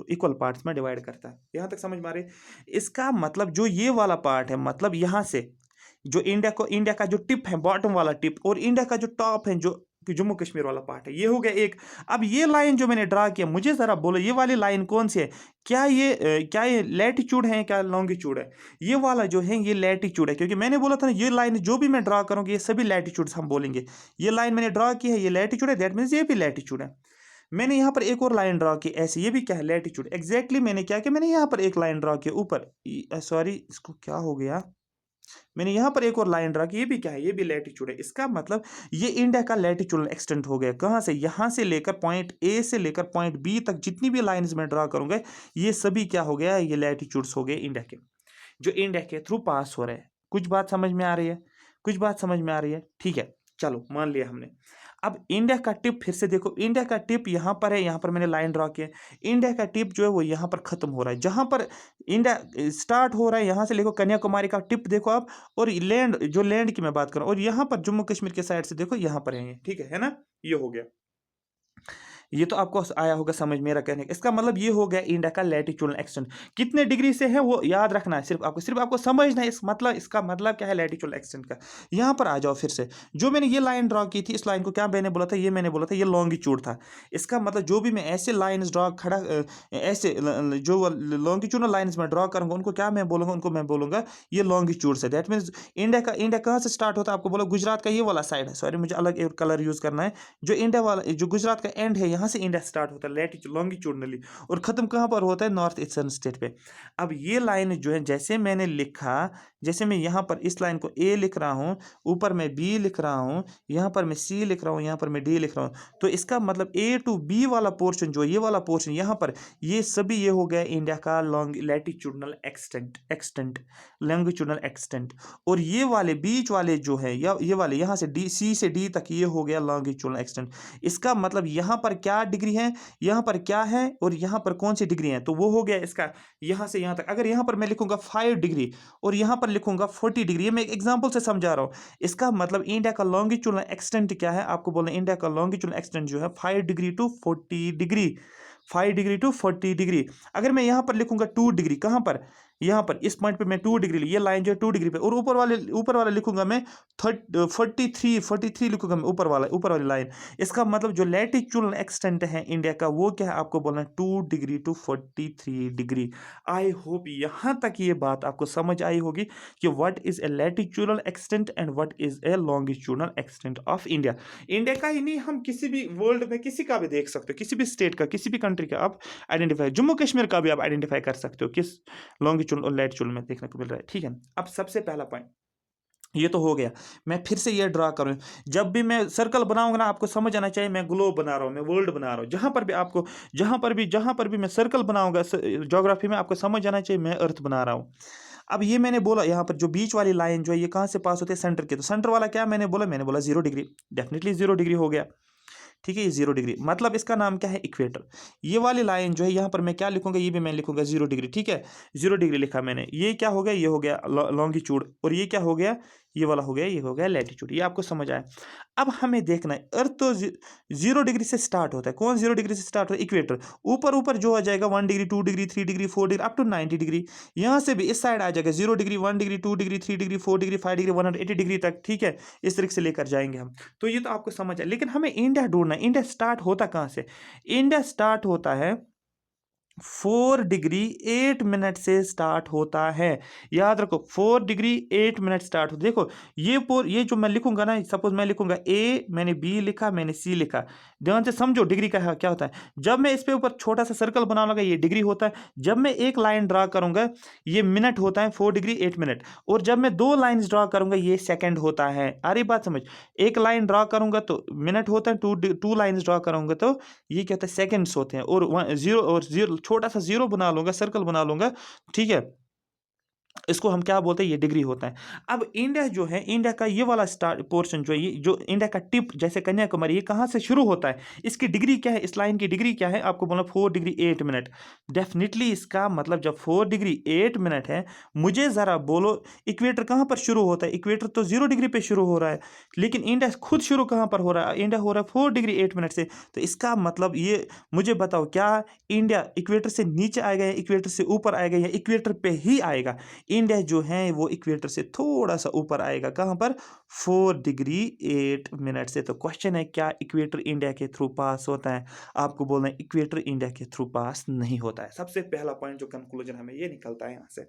इक्वल पार्ट्स में डिवाइड करता है। यहाँ तक समझ में आ रही है। इसका मतलब जो ये वाला पार्ट है, मतलब यहाँ से जो इंडिया का जो टिप है, बॉटम वाला टिप, और इंडिया का जो टॉप है, जो कि जम्मू कश्मीर वाला पार्ट है, ये हो गया एक। अब ये लाइन जो मैंने ड्रा किया, मुझे जरा बोलो, ये वाली लाइन कौन सी है, क्या ये लैटिट्यूड है, क्या लॉन्गिट्यूड है। ये वाला जो है ये लैटिट्यूड है, क्योंकि मैंने बोला था ना, ये लाइन जो भी मैं ड्रा करूंगी ये सभी लैटिट्यूड्स हम बोलेंगे। ये लाइन मैंने ड्रा की है, ये लैटिट्यूड है, दैट मीन्स ये भी लैटिट्यूड है। मैंने यहाँ पर एक और लाइन ड्रा की ऐसे, ये भी क्या है, लैटिट्यूड। एग्जैक्टली मैंने क्या किया, मैंने यहाँ पर एक लाइन ड्रा की ऊपर, सॉरी इसको क्या हो गया, मैंने यहां पर एक और लाइन ड्रा की, ये भी क्या है, ये भी लैटिट्यूड है। इसका मतलब ये इंडिया का लैटिट्यूडल एक्सटेंट हो गया, कहां से, यहां से लेकर पॉइंट ए से लेकर पॉइंट बी तक जितनी भी लाइंस में ड्रा करूंगा, ये सभी क्या हो गया, ये लैटिट्यूड्स हो गए इंडिया के, जो इंडिया के थ्रू पास हो रहे हैं। कुछ बात समझ में आ रही है, कुछ बात समझ में आ रही है, ठीक है। चलो मान लिया हमने। अब इंडिया का टिप फिर से देखो, इंडिया का टिप यहाँ पर है, यहाँ पर मैंने लाइन ड्रा किया। इंडिया का टिप जो है वो यहाँ पर खत्म हो रहा है, जहाँ पर इंडिया स्टार्ट हो रहा है, यहाँ से देखो कन्याकुमारी का टिप देखो आप, और लैंड, जो लैंड की मैं बात कर रहा हूँ, और यहाँ पर जम्मू कश्मीर के साइड से देखो, यहाँ पर है ये, ठीक है ना, ये हो गया। ये तो आपको आया होगा समझ, मेरा कहने का इसका मतलब ये हो गया इंडिया का लैटिट्यूडल एक्सटेंट। कितने डिग्री से है वो याद रखना है, सिर्फ आपको समझना है, इसका मतलब क्या है लैटिट्यूडल एक्सटेंट का। यहाँ पर आ जाओ फिर से, जो मैंने ये लाइन ड्रा की थी, इस लाइन को क्या मैंने बोला था, मैंने बोला था ये लॉन्गिट्यूड था। इसका मतलब जो भी मैं ऐसे लाइन्स ड्रा ऐसे जो लॉन्गिट्यूडल लाइन्स में ड्रा करूंगा, उनको क्या मैं बोलूंगा, उनको मैं बोलूंगा ये लॉन्गिट्यूड से। दैट मीन्स इंडिया कहाँ से स्टार्ट होता है, आपको बोला गुजरात का ये वाला साइड है, सॉरी मुझे अलग एक कलर यूज करना है। जो इंडिया वाला, जो गुजरात का एंड है, यहाँ से इंडिया स्टार्ट होता है लॉन्गिट्यूडनली, और खत्म कहाँ पर होता है, नॉर्थ ईस्टर्न स्टेट पे। अब ये लाइन जो है, जैसे मैंने लिखा, जैसे मैं यहाँ पर इस लाइन को ए लिख रहा हूँ, ऊपर मैं बी लिख रहा हूँ, यहाँ पर मैं सी लिख रहा हूँ, यहाँ पर मैं डी लिख रहा हूँ, तो इसका मतलब ए टू बी वाला पोर्शन, जो ये वाला पोर्शन यहाँ पर, ये सभी ये हो गया इंडिया का लैटिट्यूडनल एक्सटेंट लॉन्गिट्यूडनल एक्सटेंट। और ये वाले बीच वाले जो है, या ये वाले यहाँ से डी, सी से डी तक, ये हो गया लॉन्गिट्यूडनल एक्सटेंट। इसका मतलब यहाँ पर क्या डिग्री है, यहाँ पर क्या है, और यहाँ पर कौन सी डिग्री है, तो वो हो गया इसका यहाँ से यहाँ तक। अगर यहाँ पर मैं लिखूंगा 5 डिग्री और यहाँ पर लिखूंगा 40 डिग्री, ये मैं एक एग्जांपल से समझा रहा हूँ। इसका मतलब इंडिया का लॉन्गिट्यूडनल एक्सटेंट क्या है, आपको बोलना इंडिया का लॉन्गिट्यूडनल एक्सटेंट जो है 5 degree to 40 degree, 5 degree to 40 degree. अगर मैं यहाँ पर लिखूंगा 2 डिग्री, कहाँ पर, यहाँ पर इस पॉइंट पे मैं 2 डिग्री, ये लाइन जो है 2 डिग्री पे, और ऊपर वाला लिखूंगा मैं 43 लिखूंगा मैं, ऊपर वाली लाइन। इसका मतलब जो लैटिट्यूडल एक्सटेंट है इंडिया का वो क्या है, आपको बोलना है 2 degree to 43 degree. I hope यहाँ तक ये बात आपको समझ आई होगी कि what is a latitudinal extent and what is a longitudinal extent of India. India का ही नहीं, हम किसी भी वर्ल्ड में किसी का भी देख सकते हो, किसी भी स्टेट का, किसी भी कंट्री का आप आइडेंटिफाई, जम्मू कश्मीर का भी आप आइडेंटिफाई कर सकते हो किस लॉन्गिट्यूड और लैटिट्यूड में देखने को मिल रहा है। ठीक है, अब सबसे पहला पॉइंट ये तो हो गया। मैं फिर से ये ड्रा करूं, जब भी मैं सर्कल बनाऊंगा ना, आपको समझ आना चाहिए मैं ग्लोब बना रहा हूं, मैं वर्ल्ड बना रहा हूं। जहां पर भी मैं सर्कल बनाऊंगा ज्योग्राफी में, आपको समझ आना चाहिए मैं अर्थ बना रहा हूं। अब ये मैंने बोला यहाँ पर जो बीच वाली लाइन जो है ये कहाँ से पास होती है, सेंटर के। तो सेंटर वाला क्या मैंने बोला 0 डिग्री, डेफिनेटली 0 डिग्री हो गया। ठीक है, ये 0 डिग्री, मतलब इसका नाम क्या है, इक्वेटर। ये वाली लाइन जो है यहाँ पर मैं क्या लिखूंगा, ये भी मैं लिखूंगा 0 डिग्री। ठीक है, 0 डिग्री लिखा मैंने। ये क्या हो गया, ये हो गया लॉन्गिट्यूड, और ये क्या हो गया, ये वाला हो गया, ये हो गया लैटिट्यूड। ये आपको समझ आया। अब हमें देखना है अर्थ तो 0 डिग्री से स्टार्ट होता है। कौन 0 डिग्री से स्टार्ट होता है, इक्वेटर। ऊपर ऊपर जो आ जाएगा 1 degree 2 degree 3 degree 4 degree up to 90 degree. यहाँ से भी इस साइड आ जाएगा 0 degree 1 degree 2 degree 3 degree 4 degree 5 degree 180 degree तक। ठीक है, इस तरीके से लेकर जाएंगे हम। तो ये तो आपको समझ है, लेकिन हमें इंडिया ढूंढना है। इंडिया स्टार्ट होता कहाँ से, इंडिया स्टार्ट होता है 4 डिग्री 8 मिनट से स्टार्ट होता है। याद रखो 4 डिग्री 8 मिनट स्टार्ट होता है। देखो ये जो मैं लिखूंगा ना, सपोज मैं लिखूंगा ए, मैंने बी लिखा, मैंने सी लिखा। ध्यान से समझो डिग्री का क्या होता है। जब मैं इस पे ऊपर छोटा सा सर्कल बनाऊंगा ये डिग्री होता है। जब मैं एक लाइन ड्रा करूंगा ये मिनट होता है, 4 डिग्री 8 मिनट। और जब मैं 2 लाइन ड्रा करूंगा ये सेकंड होता है। आ रही बात समझ, एक लाइन ड्रा करूंगा तो मिनट होता है, टू लाइन ड्रा करूंगा तो ये क्या होता है, सेकंड्स होते हैं। और जीरो छोटा सा जीरो बना लूंगा, सर्कल बना लूंगा। ठीक है, इसको हम क्या बोलते हैं, ये डिग्री होता है। अब इंडिया जो है, इंडिया का ये वाला स्टार्ट पोर्शन जो है, ये जो इंडिया का टिप जैसे कन्याकुमारी, ये कहाँ से शुरू होता है, इसकी डिग्री क्या है, इस लाइन की डिग्री क्या है, आपको बोला 4 डिग्री 8 मिनट। डेफिनेटली इसका मतलब जब 4 डिग्री 8 मिनट है, मुझे ज़रा बोलो इक्वेटर कहाँ पर शुरू होता है। इक्वेटर तो 0 डिग्री पे शुरू हो रहा है, लेकिन इंडिया खुद शुरू कहाँ पर हो रहा है, इंडिया हो रहा है 4 डिग्री 8 मिनट से। तो इसका मतलब ये मुझे बताओ, क्या इंडिया इक्वेटर से नीचे आएगा या इक्वेटर से ऊपर आएगा या इक्वेटर पे ही आएगा। इंडिया जो है वो इक्वेटर से थोड़ा सा ऊपर आएगा, कहाँ पर, 4 डिग्री 8 मिनट से। तो क्वेश्चन है क्या इक्वेटर इंडिया के थ्रू पास होता है, आपको बोलना है इक्वेटर इंडिया के थ्रू पास नहीं होता है। सबसे पहला पॉइंट जो कंक्लूजन हमें ये निकलता है यहाँ से।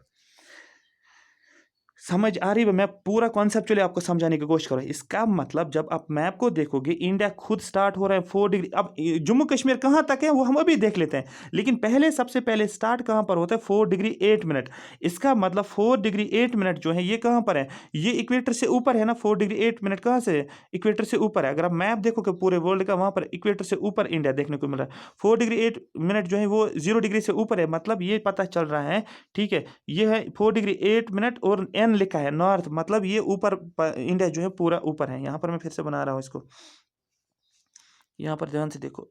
समझ आ रही है, मैं पूरा कॉन्सेप्चुअली आपको समझाने की कोशिश कर रहा हूँ। इसका मतलब जब आप मैप को देखोगे, इंडिया खुद स्टार्ट हो रहा है 4 डिग्री। अब जम्मू कश्मीर कहाँ तक है वो हम अभी देख लेते हैं, लेकिन सबसे पहले स्टार्ट कहाँ पर होता है, 4 डिग्री 8 मिनट। इसका मतलब 4 डिग्री 8 मिनट जो है ये कहाँ पर है, ये इक्वेटर से ऊपर है ना। 4 डिग्री 8 मिनट कहाँ से है, इक्वेटर से ऊपर है। अगर आप मैप देखोगे पूरे वर्ल्ड का, वहाँ पर इक्वेटर से ऊपर इंडिया देखने को मिल रहा है। 4 डिग्री 8 मिनट जो है वो 0 डिग्री से ऊपर है, मतलब ये पता चल रहा है। ठीक है, ये है 4 डिग्री 8 मिनट और एन लिखा है नॉर्थ, मतलब ये ऊपर इंडिया जो है पूरा ऊपर है। यहां पर मैं फिर से बना रहा हूं इसको, यहां पर ध्यान से देखो,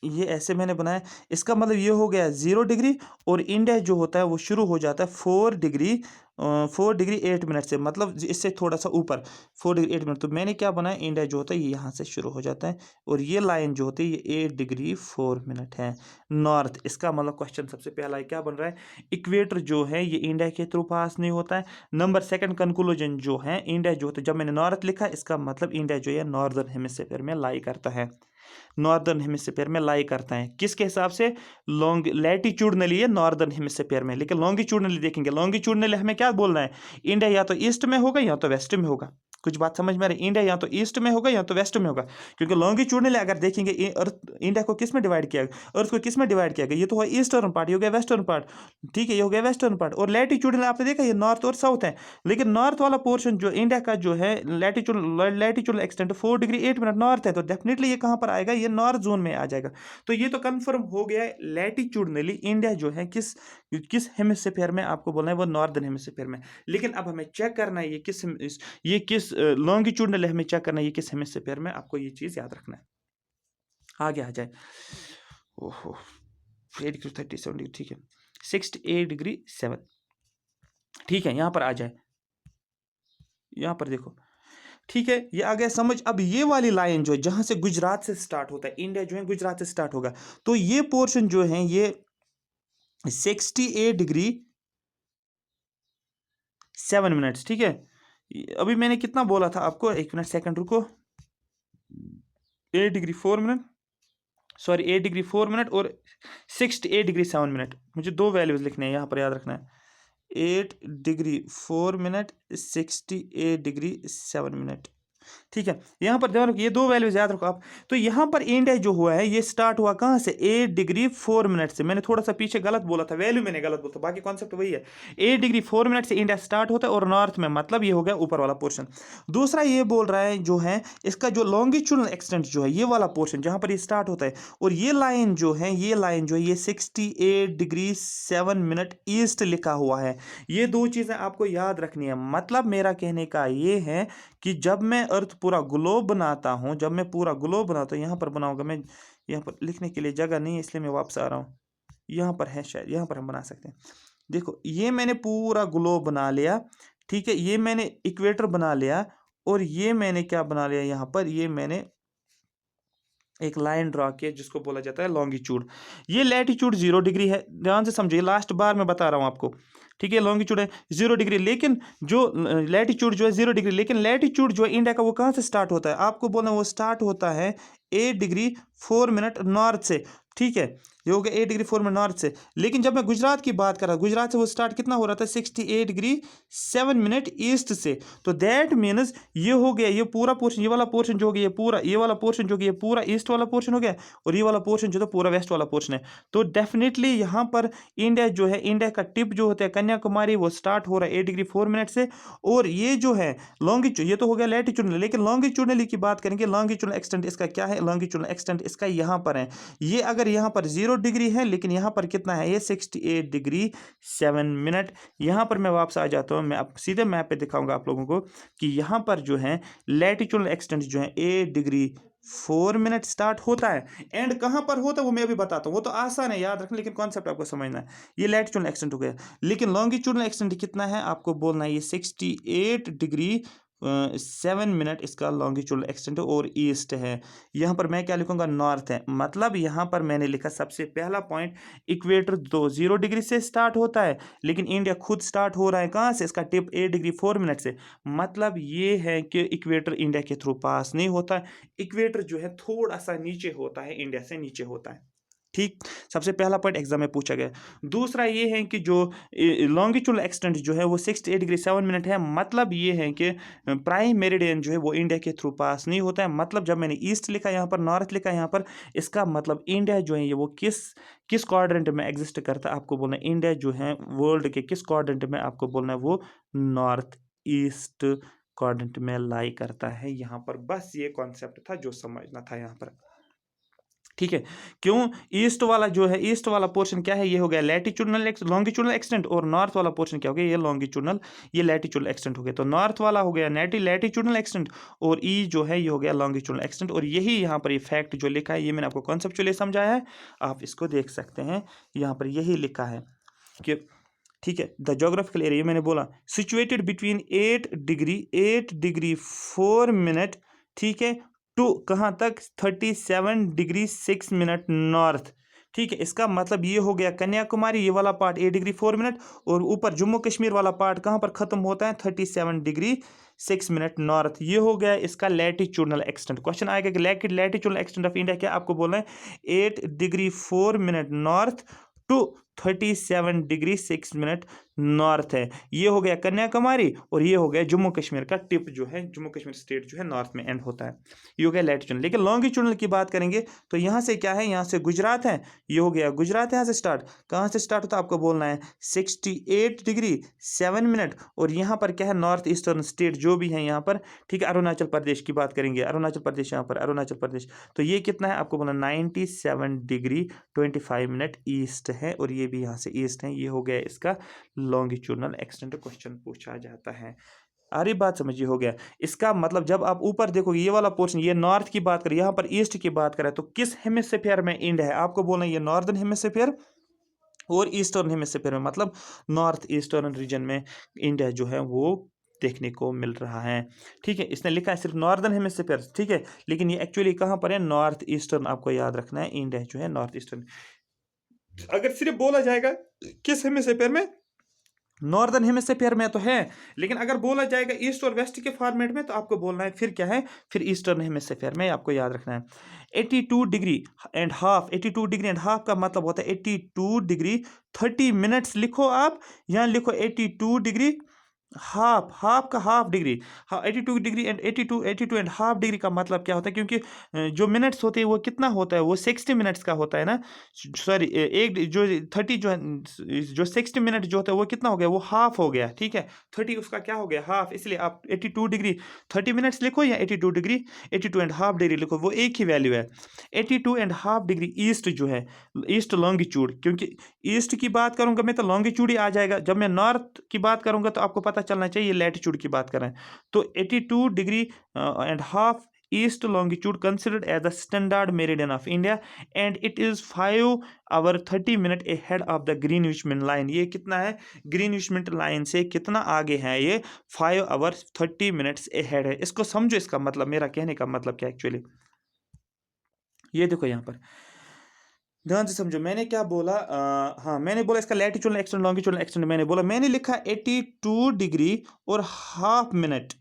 ये ऐसे मैंने बनाया। इसका मतलब ये हो गया 0 डिग्री, और इंडिया जो होता है वो शुरू हो जाता है 4 डिग्री 8 मिनट से, मतलब इससे थोड़ा सा ऊपर 4 डिग्री 8 मिनट। तो मैंने क्या बनाया, इंडिया जो होता है ये यहाँ से शुरू हो जाता है, और ये लाइन जो होती है ये 8 डिग्री 4 मिनट है नॉर्थ। इसका मतलब क्वेश्चन सबसे पहला क्या बन रहा है, इक्वेटर जो है ये इंडिया के थ्रू पास नहीं होता है। नंबर सेकंड कंक्लूजन जो है, इंडिया जो होता है, जब मैंने नॉर्थ लिखा इसका मतलब इंडिया जो है नॉर्दर्न हेमिस्फीयर में लाई करता है, नॉर्दर्न हेमिस्फीयर में लाई करता है। किसके हिसाब से, लॉन्ग लैटिट्यूडनली है नॉर्दर्न हेमिस्फीयर में, लेकिन लॉन्गिट्यूडनली देखेंगे, लॉन्गिट्यूडनली हमें क्या बोलना है, इंडिया या तो ईस्ट में होगा या तो वेस्ट में होगा। कुछ बात समझ में आ रही है, इंडिया या तो ईस्ट में होगा या तो वेस्ट में होगा, क्योंकि लॉन्गिट्यूडनली अगर देखेंगे अर्थ, इंडिया को किस में डिवाइड किया गया, अर्थ को किस में डिवाइड किया गया, ये तो हुआ ईस्टर्न पार्ट, ये हो गया वेस्टर्न पार्ट। ठीक है, ये हो गया वेस्टर्न पार्ट। और लैटिट्यूडनली आपने देखा ये नॉर्थ और साउथ है, लेकिन नॉर्थ वाला पोर्शन जो इंडिया का जो है latitudinal extent 4 degree 8 minute north है, तो डेफिनेटली ये कहाँ पर आएगा, ये नॉर्थ जोन में आ जाएगा। तो ये तो कंफर्म हो गया है, लैटिट्यूडनली इंडिया जो है किस किस हेमिस्फीयर में, आपको बोलना है वो नॉर्दर्न हेमिस्फीयर में। लेकिन अब हमें चेक करना है ये किस लॉन्गिट्यूडनल हमें चेक करना है ये किस हेमिस्फीयर में, आपको ये चीज याद रखना है। आगे आ जाए, ओहो 8 डिग्री 37 डिग्री, ठीक है 68 डिग्री 7, ठीक है, यहां पर आ जाए, यहां पर देखो। ठीक है, ये आ गया समझ। अब ये वाली लाइन जो है जहां से गुजरात से स्टार्ट होता है, इंडिया जो है गुजरात से स्टार्ट होगा, तो ये पोर्शन जो है ये 68 डिग्री 7 मिनट्स। ठीक है, अभी मैंने कितना बोला था आपको, 1 मिनट सेकंड रुको, 8 degree 4 minute, sorry 8 degree 4 minute और 68 डिग्री 7 मिनट। मुझे दो वैल्यूज लिखने हैं यहाँ पर, याद रखना है, 8 डिग्री 4 मिनट 68 डिग्री 7 मिनट। ठीक है, यहाँ पर ध्यान रखो, ये दो वैल्यूज याद रखो आप। तो यहाँ पर इंडिया जो हुआ है ये स्टार्ट हुआ कहाँ से, 8 डिग्री 4 मिनट से। मैंने थोड़ा सा पीछे गलत बोला था, वैल्यू मैंने गलत बोला था, बाकी कॉन्सेप्ट वही है। 8 डिग्री 4 मिनट से इंडिया स्टार्ट होता है और नॉर्थ में, मतलब ये हो गया ऊपर वाला पोर्शन। दूसरा ये बोल रहा है जो है इसका जो लॉन्गिट्यूडनल एक्सटेंट जो है, ये वाला पोर्शन जहाँ पर ये स्टार्ट होता है, और ये लाइन जो है, ये लाइन जो है ये 68 डिग्री 7 मिनट ईस्ट लिखा हुआ है। ये दो चीज़ें आपको याद रखनी है। मतलब मेरा कहने का ये है कि जब मैं अर्थ पूरा ग्लोब बनाता हूँ, जब मैं पूरा ग्लोब बनाता हूँ, यहाँ पर बनाऊंगा मैं, यहाँ पर लिखने के लिए जगह नहीं है इसलिए मैं वापस आ रहा हूँ, यहाँ पर है शायद, यहाँ पर हम बना सकते हैं। देखो ये मैंने पूरा ग्लोब बना लिया, ठीक है, ये मैंने इक्वेटर बना लिया, और ये मैंने क्या बना लिया, यहाँ पर ये मैंने एक लाइन ड्रा किया जिसको बोला जाता है लॉन्गिट्यूड। ये लैटिट्यूड 0 डिग्री है, ध्यान से समझिए, लास्ट बार मैं बता रहा हूँ आपको। ठीक है, लॉन्गिट्यूड है 0 डिग्री, लेकिन जो लैटिट्यूड जो है 0 डिग्री, लेकिन लैटिट्यूड जो है इंडिया का वो कहाँ से स्टार्ट होता है, आपको बोलना वो स्टार्ट होता है 8 डिग्री 4 मिनट नॉर्थ से। ठीक है, ये हो गया 8 डिग्री 4 मिनट नॉर्थ से। लेकिन जब मैं गुजरात की बात कर रहा हूँ, गुजरात से वो स्टार्ट कितना हो रहा था, 68 डिग्री 7 मिनट ईस्ट से। तो दैट मीन्स ये हो गया, ये पूरा पोर्शन, ये वाला पोर्शन जो हो गया, ये पूरा, ये वाला पोर्शन जो हो गया, ये पूरा ईस्ट वाला पोर्शन हो गया, और ये वाला पोर्शन जो था पूरा वेस्ट वाला पोर्शन है। तो डेफिनेटली यहाँ पर इंडिया जो है, इंडिया का टिप जो होता है कन्याकुमारी, वो स्टार्ट हो रहा है 8 डिग्री 4 मिनट से। और ये जो है लॉन्गिट्यूड, ये तो हो गया लैटिट्यूडनल, लेकिन लॉन्गिट्यूडनली की बात करेंगे, लॉन्गिट्यूडनल एक्सटेंट इसका क्या है, लॉन्गिट्यूडनल एक्सटेंट इसका यहाँ पर है। ये अगर यहाँ पर 0 डिग्री है, लेकिन यहाँ पर कितना है, ये 68 डिग्री 7 मिनट। यहाँ पर मैं वापस आ जाता हूँ, मैं अब सीधे मैप पे दिखाऊंगा आप लोगों को कि यहाँ पर जो है लैटिट्यूडनल एक्सटेंट जो है 8 डिग्री 4 मिनट स्टार्ट होता है, एंड कहाँ पर होता है वो मैं अभी बताता हूँ। वो तो आसान है याद रखना, लेकिन कॉन्सेप्ट आपको समझना है। ये लैटिट्यूडनल एक्सटेंट हो गया, लेकिन लॉन्गिट्यूडनल एक्सटेंट कितना है आपको बोलना है, ये 68 डिग्री 7 मिनट इसका लॉन्गिट्यूडनल एक्सटेंट और ईस्ट है। यहाँ पर मैं क्या लिखूंगा, नॉर्थ है। मतलब यहाँ पर मैंने लिखा सबसे पहला पॉइंट, इक्वेटर तो 0 डिग्री से स्टार्ट होता है, लेकिन इंडिया खुद स्टार्ट हो रहा है कहाँ से, इसका टिप 8 डिग्री 4 मिनट से। मतलब ये है कि इक्वेटर इंडिया के थ्रू पास नहीं होता, इक्वेटर जो है थोड़ा सा नीचे होता है, इंडिया से नीचे होता है। ठीक, सबसे पहला पॉइंट एग्जाम में पूछा गया। दूसरा ये है कि जो लॉन्गिट्यूडनल एक्सटेंट जो है वो 68 डिग्री 7 मिनट है। मतलब ये है कि प्राइम मेरिडियन जो है वो इंडिया के थ्रू पास नहीं होता है। मतलब जब मैंने ईस्ट लिखा, यहाँ पर नॉर्थ लिखा, यहाँ पर इसका मतलब इंडिया जो है ये वो किस किस क्वाड्रेंट में एग्जिस्ट करता है, आपको बोलना है इंडिया जो है वर्ल्ड के किस क्वाड्रेंट में, आपको बोलना है वो नॉर्थ ईस्ट क्वाड्रेंट में लाई करता है। यहाँ पर बस ये कॉन्सेप्ट था जो समझना था यहाँ पर। ठीक है, क्यों, ईस्ट वाला जो है, ईस्ट वाला पोर्शन क्या है, ये हो गया लैटिट्यूडनल लॉन्गिट्यूडनल एक्सटेंट, और नॉर्थ वाला पोर्शन क्या हो गया, ये लॉन्गिट्यूडनल, ये लैटिट्यूडनल एक्सटेंट हो गया। तो नॉर्थ वाला हो गया लैटिट्यूडनल एक्सटेंट, और ई जो है ये हो गया लॉन्गिट्यूडनल एक्सटेंट। और यही यहाँ पर ये फैक्ट जो लिखा है, ये मैंने आपको कॉन्सेप्चुअली समझाया है, आप इसको देख सकते हैं, यहाँ पर यही लिखा है कि ठीक है, द जोग्राफिकल एरिया मैंने बोला सिचुएटेड बिटवीन 8 डिग्री 4 मिनट, ठीक है, टू कहाँ तक, 37 डिग्री 6 मिनट नॉर्थ। ठीक है, इसका मतलब ये हो गया कन्याकुमारी, ये वाला पार्ट 8 डिग्री 4 मिनट, और ऊपर जम्मू कश्मीर वाला पार्ट कहाँ पर खत्म होता है, 37 डिग्री 6 मिनट नॉर्थ। ये हो गया इसका लैटिट्यूडनल एक्सटेंट। क्वेश्चन आएगा कि लैटिट्यूडनल एक्सटेंट ऑफ इंडिया क्या, आपको बोलना है 8 degree 4 minute north to 37 degree 6 minute north है। ये हो गया कन्याकुमारी, और ये हो गया जम्मू कश्मीर का टिप जो है, जम्मू कश्मीर स्टेट जो है नॉर्थ में एंड होता है। ये हो गया लैटिट्यूड। लेकिन लॉन्गिट्यूडनल की बात करेंगे तो यहाँ से क्या है, यहाँ से गुजरात है, ये हो गया गुजरात, यहाँ से स्टार्ट, कहाँ से स्टार्ट होता है आपको बोलना है 68 डिग्री 7 मिनट, और यहाँ पर क्या है, नॉर्थ ईस्टर्न स्टेट जो भी है यहाँ पर। ठीक है, अरुणाचल प्रदेश की बात करेंगे, अरुणाचल प्रदेश, यहाँ पर अरुणाचल प्रदेश, तो ये कितना है आपको बोलना 97 डिग्री 25 मिनट ईस्ट है, और ये भी यहाँ से ईस्ट है। ये हो गया इसका लॉन्गिट्यूडनल एक्सटेंट। क्वेश्चन पूछा जाता है, अरे बात समझिए, हो गया। इसका मतलब जब आप ऊपर देखोगे ये वाला पोर्शन, ये नॉर्थ की बात करें, यहाँ पर ईस्ट की बात करें, तो किस हेमिस्फीयर में इंडिया है, आपको बोलना है ये नॉर्दर्न हेमिस्फीयर और ईस्टर्न हेमिस्फीयर में, मतलब नॉर्थ ईस्टर्न रीजन में इंडिया जो है वो देखने को मिल रहा है। ठीक है, इसने लिखा है सिर्फ नॉर्दर्न हेमिस्फीयर, ठीक है, लेकिन ये एक्चुअली कहाँ पर है, नॉर्थ ईस्टर्न, आपको याद रखना है, इंडिया जो है नॉर्थ ईस्टर्न। अगर सिर्फ बोला जाएगा किस हेमिस्फीयर में, नॉर्दर्न हेमिस्फीयर में तो है, लेकिन अगर बोला जाएगा ईस्ट और वेस्ट के फॉर्मेट में तो आपको बोलना है फिर क्या है, फिर ईस्टर्न हेमिस्फीयर में, आपको याद रखना है। 82 degree and half, 82 degree and half का मतलब होता है 82 डिग्री 30 मिनट्स, लिखो आप, यहाँ लिखो 82 डिग्री हाफ, हाफ का हाफ डिग्री, हाँ 82 degree and 82 and half degree का मतलब क्या होता है, क्योंकि जो मिनट्स होते हैं वो कितना होता है, वो 60 मिनट्स का होता है ना, सॉरी एक जो 30 जो है, जो 60 मिनट जो होता है वो कितना हो गया, वो हाफ हो गया, ठीक है, 30 उसका क्या हो गया, हाफ, इसलिए आप 82 डिग्री 30 मिनट्स लिखो या 82 डिग्री 82 एंड हाफ डिग्री लिखो, वो एक ही वैल्यू है। 82 एंड हाफ डिग्री ईस्ट जो है, ईस्ट लॉन्गिट्यूड, क्योंकि ईस्ट की बात करूंगा मैं तो लॉन्गिट्यूड ही आ जाएगा, जब मैं नॉर्थ की बात करूंगा तो आपको पता चलना चाहिए लैटिट्यूड की बात कर रहे हैं। तो 82 degree and half east longitude considered as the standard meridian of India and it is 5 hour 30 minute ahead of the Greenwich mean line. ये कितना है, ग्रीनविच मीन लाइन से कितना आगे है ये, 5 आवर 30 मिनट्स अहेड है। इसको समझो, इसका मतलब, मेरा कहने का मतलब क्या एक्चुअली, ये देखो यहाँ पर ध्यान से समझो, मैंने क्या बोला, हाँ मैंने बोला इसका लैटिट्यूडल एक्सटेंड लॉन्गिट्यूडल एक्सटेंड, मैंने बोला, मैंने लिखा 82 डिग्री और half minute,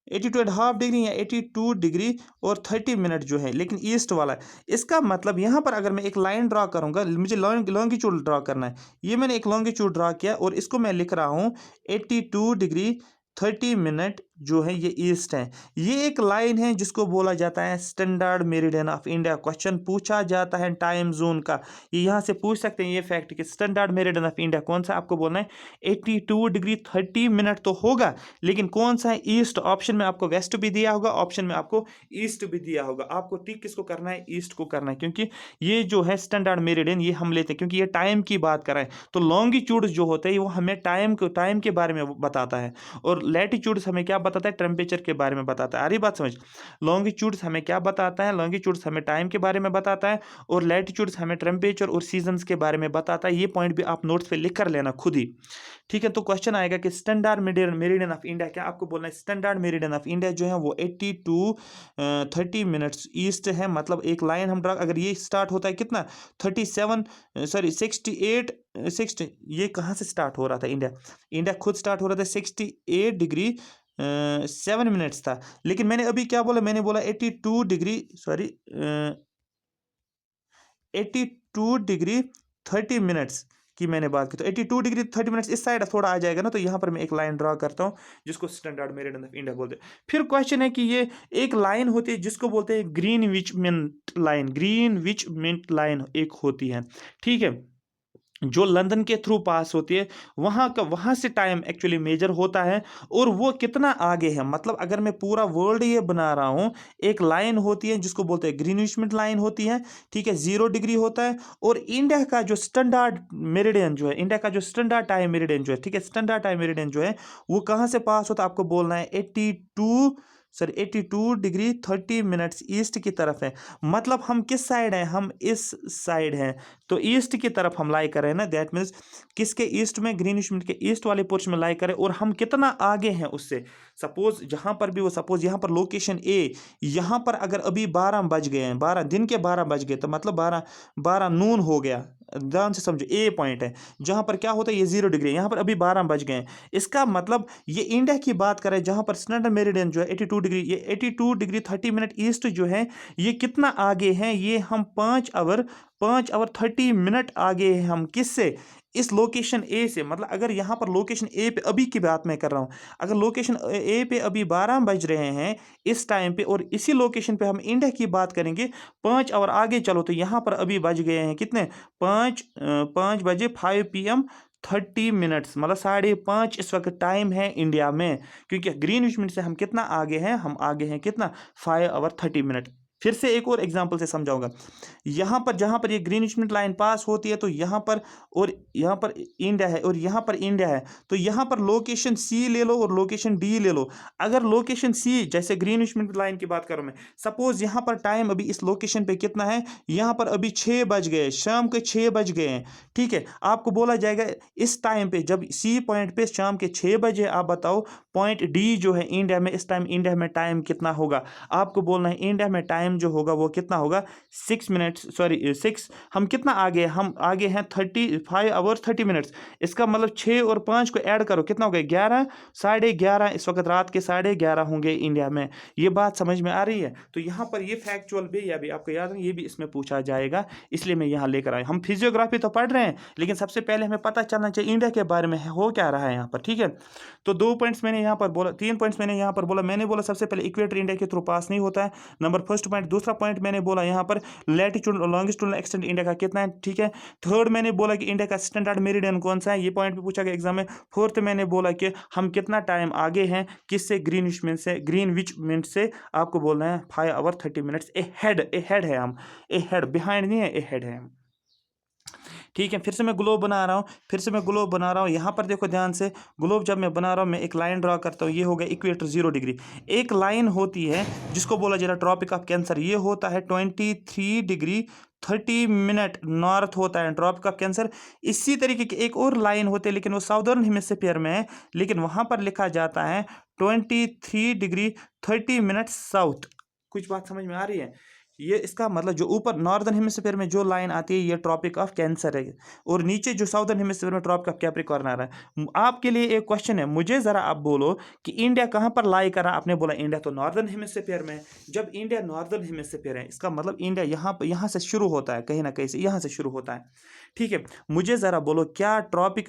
82 and half degree या 82 डिग्री और 30 मिनट जो है, लेकिन ईस्ट वाला है। इसका मतलब यहाँ पर अगर मैं एक लाइन ड्रा करूँगा, मुझे लॉन्गिट्यूड ड्रा करना है, ये मैंने एक लॉन्गिट्यूड ड्रा किया और इसको मैं लिख रहा हूँ 82 डिग्री 30 मिनट जो है, ये ईस्ट है। ये एक लाइन है जिसको बोला जाता है standard meridian of India. Question पूछा जाता है टाइम जोन का, ये यहाँ से पूछ सकते हैं ये फैक्ट कि स्टैंडर्ड मेरिडियन ऑफ इंडिया कौन सा, आपको बोलना है 82 डिग्री 30 मिनट तो होगा, लेकिन कौन सा है, ईस्ट। ऑप्शन में आपको वेस्ट भी दिया होगा, ऑप्शन में आपको ईस्ट भी दिया होगा, आपको टिक किसको करना है, ईस्ट को करना है, क्योंकि ये जो है स्टैंडर्ड मेरिडियन ये हम लेते हैं क्योंकि ये टाइम की बात कर रहे हैं। तो लॉन्गिट्यूड जो होता है वो हमें टाइम के बारे में बताता है, और लैटिट्यूड्स हमें क्या बताता है, टेम्परेचर के बारे में बताता है। आ रही बात समझ, लॉन्गिट्यूड्स हमें क्या बताता है, लॉन्गिट्यूड्स हमें टाइम के बारे में बताता है, और लैटिट्यूड्स हमें टेम्परेचर और सीजन्स के बारे में बताता है। ये पॉइंट भी आप नोट्स पे लिख कर लेना खुद ही, ठीक है। तो क्वेश्चन आएगा कि स्टैंडर्ड मेरिडियन ऑफ इंडिया क्या, आपको बोलना है स्टैंडर्ड मेरिडियन ऑफ इंडिया जो है वो 82 30 मिनट्स ईस्ट है। मतलब एक लाइन हम ड्रा, अगर ये स्टार्ट होता है कितना 37 सॉरी 68 60, ये कहाँ से स्टार्ट हो रहा था, इंडिया खुद स्टार्ट हो रहा था 68 डिग्री 7 मिनट्स था, लेकिन मैंने अभी क्या बोला, मैंने बोला 82 डिग्री सॉरी 82 डिग्री 30 मिनट्स की मैंने बात की। तो 82 डिग्री 30 मिनट्स इस साइड थोड़ा आ जाएगा ना, तो यहाँ पर मैं एक लाइन ड्रा करता हूँ जिसको स्टैंडर्ड मेरिडियन ऑफ इंडिया बोलते हैं। फिर क्वेश्चन है कि ये एक लाइन होती है जिसको बोलते हैं Greenwich mint line, Greenwich mint line एक होती है, ठीक है, जो लंदन के थ्रू पास होती है, वहाँ से टाइम एक्चुअली मेजर होता है, और वो कितना आगे है, मतलब अगर मैं पूरा वर्ल्ड ये बना रहा हूँ, एक लाइन होती है जिसको बोलते हैं ग्रीनविच मिड लाइन होती है, ठीक है, 0 डिग्री होता है, और इंडिया का जो स्टैंडर्ड मेरिडियन जो है, इंडिया का जो स्टैंडर्ड टाइम मेरिडियन जो है, ठीक है, स्टैंडर्ड टाइम मेरिडियन जो है वो कहाँ से पास होता है, आपको बोलना है 82 डिग्री 30 मिनट्स ईस्ट की तरफ है। मतलब हम किस साइड हैं, हम इस साइड हैं, तो ईस्ट की तरफ हम लाई कर रहे हैं ना, दैट मीन्स किसके ईस्ट में, ग्रीनिश मिड के ईस्ट वाले पोर्शन में लाई करें, और हम कितना आगे हैं उससे। सपोज जहां पर भी वो, सपोज यहाँ पर लोकेशन ए, यहाँ पर अगर अभी 12 बज गए हैं, 12 दिन के 12 बज गए, तो मतलब 12 नून हो गया, ध्यान से समझो, ए पॉइंट है जहां पर क्या होता है, ये 0 डिग्री, यहाँ पर अभी 12 बज गए हैं। इसका मतलब ये इंडिया की बात करें जहां पर स्टैंडर्ड मेरिडियन जो है 82 डिग्री, ये 82 डिग्री 30 मिनट ईस्ट जो है, ये कितना आगे हैं, ये हम 5 आवर 30 मिनट आगे हैं हम किससे, इस लोकेशन ए से। मतलब अगर यहाँ पर लोकेशन ए पे, अभी की बात मैं कर रहा हूँ, अगर लोकेशन ए पे अभी 12 बज रहे हैं इस टाइम पे, और इसी लोकेशन पे हम इंडिया की बात करेंगे 5 आवर आगे चलो, तो यहाँ पर अभी बज गए हैं कितने, 5 बजे 5 PM 30 मिनट्स, मतलब 5:30 इस वक्त टाइम है इंडिया में, क्योंकि ग्रीनविच मिनट से हम कितना आगे हैं, हम आगे हैं कितना 5 आवर 30 मिनट। फिर से एक और एग्जांपल से समझाऊंगा, यहाँ पर जहाँ पर ये ग्रीनविच मिड लाइन पास होती है, तो यहाँ पर, और यहाँ पर इंडिया है, और यहाँ पर इंडिया है, तो यहाँ पर लोकेशन सी ले लो और लोकेशन डी ले लो। अगर लोकेशन सी, जैसे ग्रीनविच मिड लाइन की बात करूँ मैं, सपोज यहाँ पर टाइम अभी इस लोकेशन पे कितना है, यहाँ पर अभी 6 बज गए, शाम के 6 बज गए हैं, ठीक है। आपको बोला जाएगा इस टाइम पे, जब सी पॉइंट पे शाम के 6 बजे, आप बताओ पॉइंट डी जो है इंडिया में, इस टाइम इंडिया में टाइम कितना होगा, आपको बोलना है इंडिया में टाइम टाइम जो होगा वो कितना होगा 6 मिनट्स, सॉरी 6, हम कितना आगे, हम आगे हैं 35 आवर्स 30 मिनट्स। इसका मतलब 6 और 5 को ऐड करो कितना हो गया 11, 11:30 इस वक्त रात के 11:30 होंगे इंडिया में। ये बात समझ में आ रही है? तो यहाँ पर ये फैक्चुअल भी, या भी आपको याद है, ये भी इसमें पूछा जाएगा, इसलिए मैं यहाँ लेकर आया। हम फिजियोग्राफी तो पढ़ रहे हैं, लेकिन सबसे पहले हमें पता चलना चाहिए इंडिया के बारे में हो क्या रहा है यहाँ पर, ठीक है। तो 2 पॉइंट्स मैंने यहाँ पर बोला, 3 पॉइंट्स मैंने यहाँ पर बोला। मैंने बोला सबसे पहले इक्वेटर इंडिया के थ्रू पास नहीं होता है, नंबर फर्स्ट पॉइंट। दूसरा पॉइंट मैंने बोला यहाँ पर लैटिट्यूड और लॉन्गिट्यूडनल एक्सटेंट इंडिया का कितना है, ठीक है। थर्ड मैंने बोला कि इंडिया का स्टैंडर्ड मेरिडियन कौन सा है, ये पॉइंट भी पूछा गया एग्जाम में। फोर्थ मैंने बोला कि हम कितना टाइम आगे हैं किससे, ग्रीनविच मिनट से आपको बोलना है 5 आवर 30 मिनट्स ए हेड है हम, ए हेड, बिहाइंड नहीं है, ए हेड है हम, ठीक है। फिर से मैं ग्लोब बना रहा हूँ, यहाँ पर देखो ध्यान से। ग्लोब जब मैं बना रहा हूँ, मैं एक लाइन ड्रा करता हूँ, ये हो गया इक्वेटर 0 डिग्री। एक लाइन होती है जिसको बोला जाता है ट्रॉपिक ऑफ कैंसर, ये होता है 23 डिग्री 30 मिनट नॉर्थ होता है ट्रॉपिक ऑफ कैंसर। इसी तरीके की एक और लाइन होती है, लेकिन वो साउदर्न हेमिस्फीयर में है, लेकिन वहाँ पर लिखा जाता है 23 डिग्री 30 मिनट साउथ। कुछ बात समझ में आ रही है? ये इसका मतलब जो ऊपर नॉर्दर्न हेमिस्फीयर में जो लाइन आती है ये ट्रॉपिक ऑफ कैंसर है, और नीचे जो साउदर्न हेमिस्फीयर में ट्रॉपिक ऑफ कैप्रिकॉर्न आ रहा है। आपके लिए एक क्वेश्चन है, मुझे ज़रा आप बोलो कि इंडिया कहाँ पर लाई कर रहा है? आपने बोला इंडिया तो नॉर्दर्न हेमिस्फीयर में है। जब इंडिया नॉर्दर्न हेमिस्फीयर है, इसका मतलब इंडिया यहाँ से शुरू होता है, कहीं ना कहीं से यहाँ से शुरू होता है, ठीक है। मुझे ज़रा बोलो क्या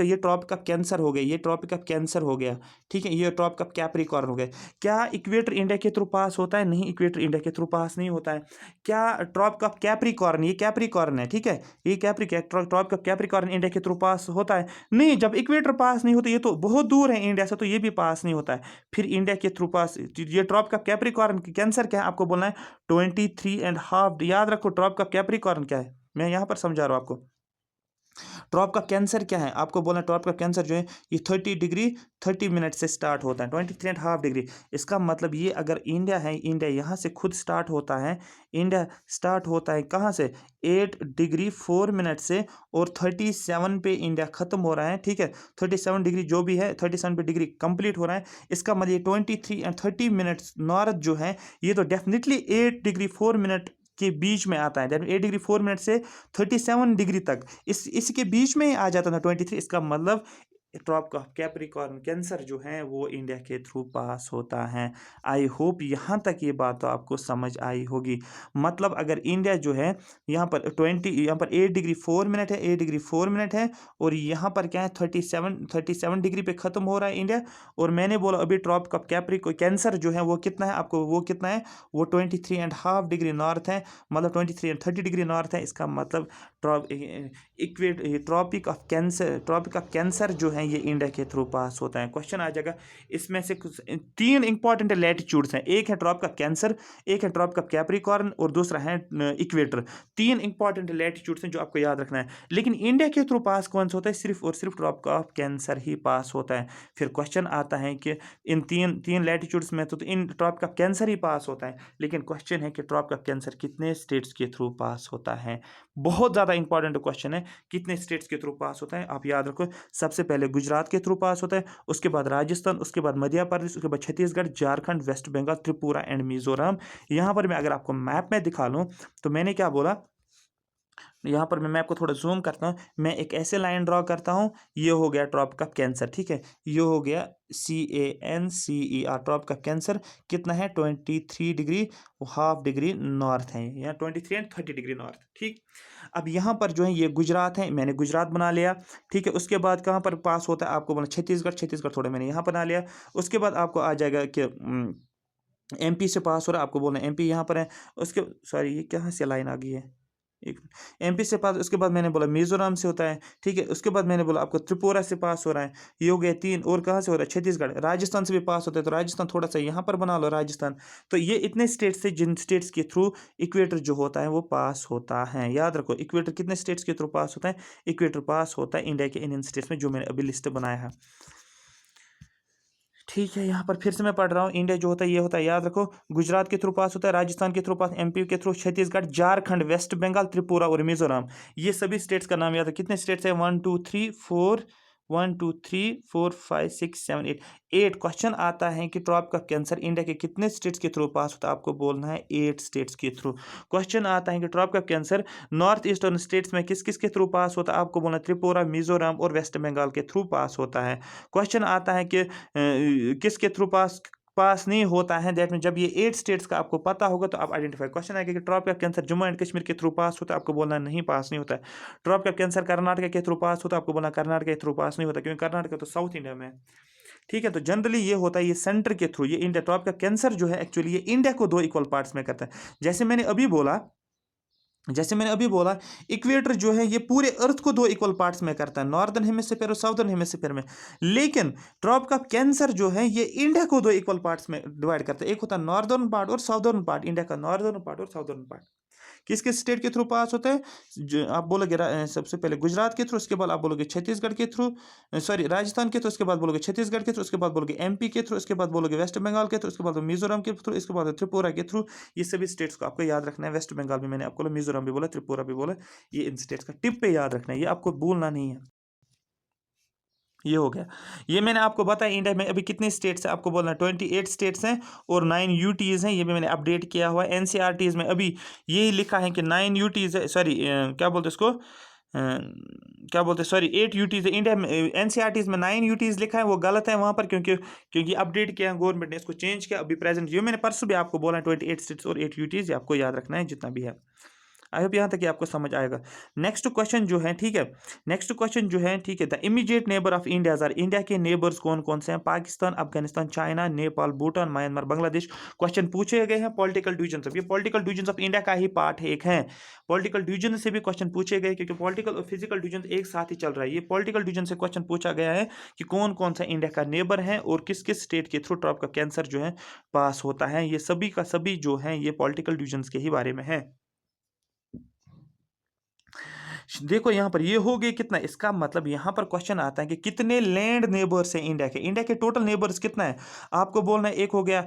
ये ट्रॉपिक ऑफ कैंसर हो गया, ये ट्रॉपिक ऑफ कैंसर हो गया, ठीक है, ये ट्रॉपिक ऑफ कैप्रिकॉर्न हो गया, क्या इक्वेटर इंडिया के थ्रू पास होता है? नहीं, इक्वेटर इंडिया के थ्रू पास नहीं होता है। क्या ट्रॉपिक ऑफ कैप्रिकॉर्न, ये कैप्रिकॉर्न है, ठीक है, ये ट्रॉपिक ऑफ कैप्रिकॉर्न इंडिया के थ्रू पास होता है? नहीं, जब इक्वेटर पास नहीं होता, ये तो बहुत दूर है इंडिया से, तो ये भी पास नहीं होता है। फिर इंडिया के थ्रू पास ये ट्रॉपिक ऑफ कैप्रिकॉर्न कैंसर क्या है आपको बोलना है 23.5। याद रखो ट्रॉपिक ऑफ कैप्रिकॉर्न क्या है, मैं यहाँ पर समझा रहा हूँ आपको। ट्रॉप का कैंसर क्या है आपको बोलना, ट्रॉप का कैंसर जो है ये 30 डिग्री 30 मिनट से स्टार्ट होता है, 23.5 डिग्री। इसका मतलब ये अगर इंडिया है, इंडिया यहाँ से खुद स्टार्ट होता है, इंडिया स्टार्ट होता है कहाँ से 8 डिग्री 4 मिनट से, और 37 पे इंडिया ख़त्म हो रहा है, ठीक है। 37 डिग्री जो भी है, 37 पे डिग्री कंप्लीट हो रहा है। इसका मतलब ये 23 एंड 30 मिनट्स नॉर्थ जो है ये तो डेफिनेटली 8 डिग्री 4 मिनट के बीच में आता है। 8 डिग्री 4 मिनट से 37 डिग्री तक इसके बीच में ही आ जाता था 23। इसका मतलब ट्रॉपिक ऑफ कैप्रिकॉर्न कैंसर जो है वो इंडिया के थ्रू पास होता है। आई होप यहाँ तक ये बात तो आपको समझ आई होगी। मतलब अगर इंडिया जो है यहाँ पर 8 डिग्री 4 मिनट है, 8 डिग्री 4 मिनट है, और यहाँ पर क्या है 37 डिग्री पे ख़त्म हो रहा है इंडिया। और मैंने बोला अभी ट्रॉपिक ऑफ कैप्रिकॉर्न कैंसर जो है वो कितना है आपको, वो कितना है, वो 23.5 डिग्री नॉर्थ है, मतलब 23 एंड 30 डिग्री नॉर्थ है। इसका मतलब ट्रॉपिक ऑफ कैंसर जो है ये इंडिया के थ्रू पास होता है। क्वेश्चन आ जाएगा इसमें से कुछ 3 इंपॉर्टेंट लैटिट्यूड्स हैं, एक है ट्रॉपिक ऑफ कैंसर, एक है ट्रॉपिक ऑफ कैप्रिकॉर्न, और दूसरा है इक्वेटर। 3 इंपॉर्टेंट लैटिट्यूड्स हैं जो आपको याद रखना है। लेकिन इंडिया के थ्रू पास कौन सा होता है? सिर्फ और सिर्फ ट्रॉपिक ऑफ कैंसर ही पास होता है। फिर क्वेश्चन आता है कि इन तीन लैटिट्यूड्स में तो इन ट्रॉपिक ऑफ कैंसर ही पास होता है, लेकिन क्वेश्चन है कि ट्रॉपिक ऑफ कैंसर कितने स्टेट्स के थ्रू पास होता है। बहुत ज़्यादा इंपॉर्टेंट क्वेश्चन है, कितने स्टेट्स के थ्रू पास होता है। आप याद रखो सबसे पहले गुजरात के थ्रू पास होता है, उसके बाद राजस्थान, उसके बाद मध्य प्रदेश, उसके बाद छत्तीसगढ़, झारखंड, वेस्ट बंगाल, त्रिपुरा एंड मिजोरम। यहाँ पर मैं अगर आपको मैप में दिखा लूँ तो मैंने क्या बोला, यहाँ पर मैं आपको थोड़ा जूम करता हूँ, मैं एक ऐसे लाइन ड्रॉ करता हूँ, ये हो गया ट्रॉपिक ऑफ कैंसर, ठीक है, ये हो गया CANCER ट्रॉपिक ऑफ कैंसर। कितना है 23 डिग्री हाफ डिग्री नॉर्थ है, यहाँ 23 एंड 30 डिग्री नॉर्थ, ठीक। अब यहाँ पर जो है ये गुजरात है, मैंने गुजरात बना लिया, ठीक है। उसके बाद कहाँ पर पास होता है आपको बोला छत्तीसगढ़ थोड़ा मैंने यहाँ बना लिया। उसके बाद आपको आ जाएगा कि MP से पास हो रहा है, आपको बोलना MP यहाँ पर है। उसके सॉरी ये कहाँ से लाइन आ गई है, एक MP से पास। उसके बाद मैंने बोला मिजोरम से होता है, ठीक है। उसके बाद मैंने बोला आपको त्रिपुरा से पास हो रहा है, ये हो गए 3। और कहाँ से हो रहा है छत्तीसगढ़, राजस्थान से भी पास होता है, तो राजस्थान थोड़ा सा यहाँ पर बना लो राजस्थान। तो ये इतने स्टेट्स से जिन स्टेट्स के थ्रू इक्वेटर जो होता है वो पास होता है। याद रखो इक्वेटर कितने स्टेट्स के थ्रू पास होता है, इक्वेटर पास होता है इंडिया के इन स्टेट्स में जो मैंने अभी लिस्ट बनाया है, ठीक है। यहाँ पर फिर से मैं पढ़ रहा हूँ, इंडिया जो होता है ये होता है, याद रखो गुजरात के थ्रू पास होता है, राजस्थान के थ्रू पास, MP के थ्रू, छत्तीसगढ़, झारखंड, वेस्ट बंगाल, त्रिपुरा और मिजोरम। ये सभी स्टेट्स का नाम याद है। कितने स्टेट्स है 1 2 3 4 1 2 3 4 5 6 7 8 8 क्वेश्चन आता है कि ट्रॉपिक ऑफ कैंसर इंडिया के कितने स्टेट्स के थ्रू पास होता है, आपको बोलना है 8 स्टेट्स के थ्रू। क्वेश्चन आता है कि tropic of cancer north eastern states में किस किस के थ्रू पास होता है, आपको बोलना है त्रिपुरा, मिजोरम और वेस्ट बंगाल के थ्रू पास होता है। क्वेश्चन आता है कि किसके थ्रू पास पास नहीं होता है, दैट मीन जब ये 8 स्टेट्स का आपको पता होगा तो आप आइडेंटिफाई। क्वेश्चन आएगा कि tropic of cancer Jammu and Kashmir के थ्रू पास होता है, आपको बोलना नहीं पास नहीं होता है। ट्रॉपिक ऑफ कैंसर कर्नाटक के थ्रू पास होता है, आपको बोलना कर्नाटक के थ्रू पास नहीं होता, क्योंकि कर्नाटक तो साउथ इंडिया में है। ठीक है, तो जनरली ये होता है ये सेंटर के थ्रू, ये इंडिया ट्रॉपिक ऑफ कैंसर जो है एक्चुअली ये इंडिया को 2 इक्वल पार्ट्स में करता है। जैसे मैंने अभी बोला इक्वेटर जो है ये पूरे अर्थ को 2 इक्वल पार्ट्स में करता है, नॉर्दर्न हेमिस्फीयर और साउदर्न हेमिस्फीयर में। लेकिन ट्रॉपिक ऑफ कैंसर जो है ये इंडिया को 2 इक्वल पार्ट्स में डिवाइड करता है, एक होता है नॉर्दर्न पार्ट और साउदर्न पार्ट, इंडिया का नॉर्दर्न पार्ट और साउदर्न पार्ट। किस किस स्टेट के थ्रू पास होता है, जो आप बोलोगे सबसे पहले गुजरात के थ्रू, उसके बाद आप बोलोगे छत्तीसगढ़ के थ्रू, सॉरी राजस्थान के थ्रू, उसके बाद बोलोगे छत्तीसगढ़ के थ्रू, उसके बाद बोलोगे एमपी के थ्रू, उसके बाद बोलोगे वेस्ट बंगाल के थ्रू, उसके बाद मिजोरम के थ्रू, इसके बाद त्रिपुरा के थ्रू। ये सभी स्टेट्स को आपको याद रखना है। वेस्ट बंगाल भी मैंने आपको बोला, मिजोरम भी बोला, त्रिपुरा भी बोला, ये इन स्टेट्स का टिप पे याद रखना है, ये आपको भूलना नहीं है। ये हो गया, ये मैंने आपको बताया इंडिया में अभी कितने स्टेट्स हैं, आपको बोलना 28 स्टेट्स हैं और 9 यूटीज़ हैं, ये भी मैंने अपडेट किया हुआ है। एनसीईआरटीज़ में अभी यही लिखा है कि 9 यूटीज़ है, सॉरी क्या बोलते हैं इसको, क्या बोलते हैं, सॉरी 8 यूटीज़ है इंडिया में। एनसीईआरटीज़ में 9 यूटीज़ लिखा है, वो गलत है वहाँ पर, क्योंकि अपडेट किया गवर्नमेंट ने, इसको चेंज किया अभी प्रेजेंट। ये मैंने परसों भी आपको बोला 28 स्टेट्स और 8 यूटीज़, आपको याद रखना है जितना भी है। आई होप यहाँ तक कि आपको समझ आएगा। नेक्स्ट क्वेश्चन जो है, ठीक है, नेक्स्ट क्वेश्चन जो है, ठीक है, the immediate neighbour of India are, India के नेबर्स कौन कौन से हैं, Pakistan, Afghanistan, China, Nepal, Bhutan, Myanmar, Bangladesh. Question पूछे गए हैं पॉलिटिकल डिवीजन से, ये पॉलिटिकल डिवीजन ऑफ इंडिया का ही पार्ट है, एक है पॉलिटिकल डिवीजन से भी क्वेश्चन पूछे गए, क्योंकि पॉलिटिकल और फिजिकल डिवीजन एक साथ ही चल रहा है। ये पॉलिटिकल डिवीजन से क्वेश्चन पूछा गया है कि कौन कौन सा इंडिया का नेबर है और किस किस स्टेट के थ्रू ट्रॉपिक का कैंसर जो है पास होता है। ये सभी का सभी जो है ये पॉलिटिकल डिवीजन के ही बारे में है। देखो यहाँ पर ये हो गई कितना, इसका मतलब यहाँ पर क्वेश्चन आता है कि कितने लैंड नेबर्स हैं इंडिया के टोटल नेबर्स कितना है, आपको बोलना है। एक हो गया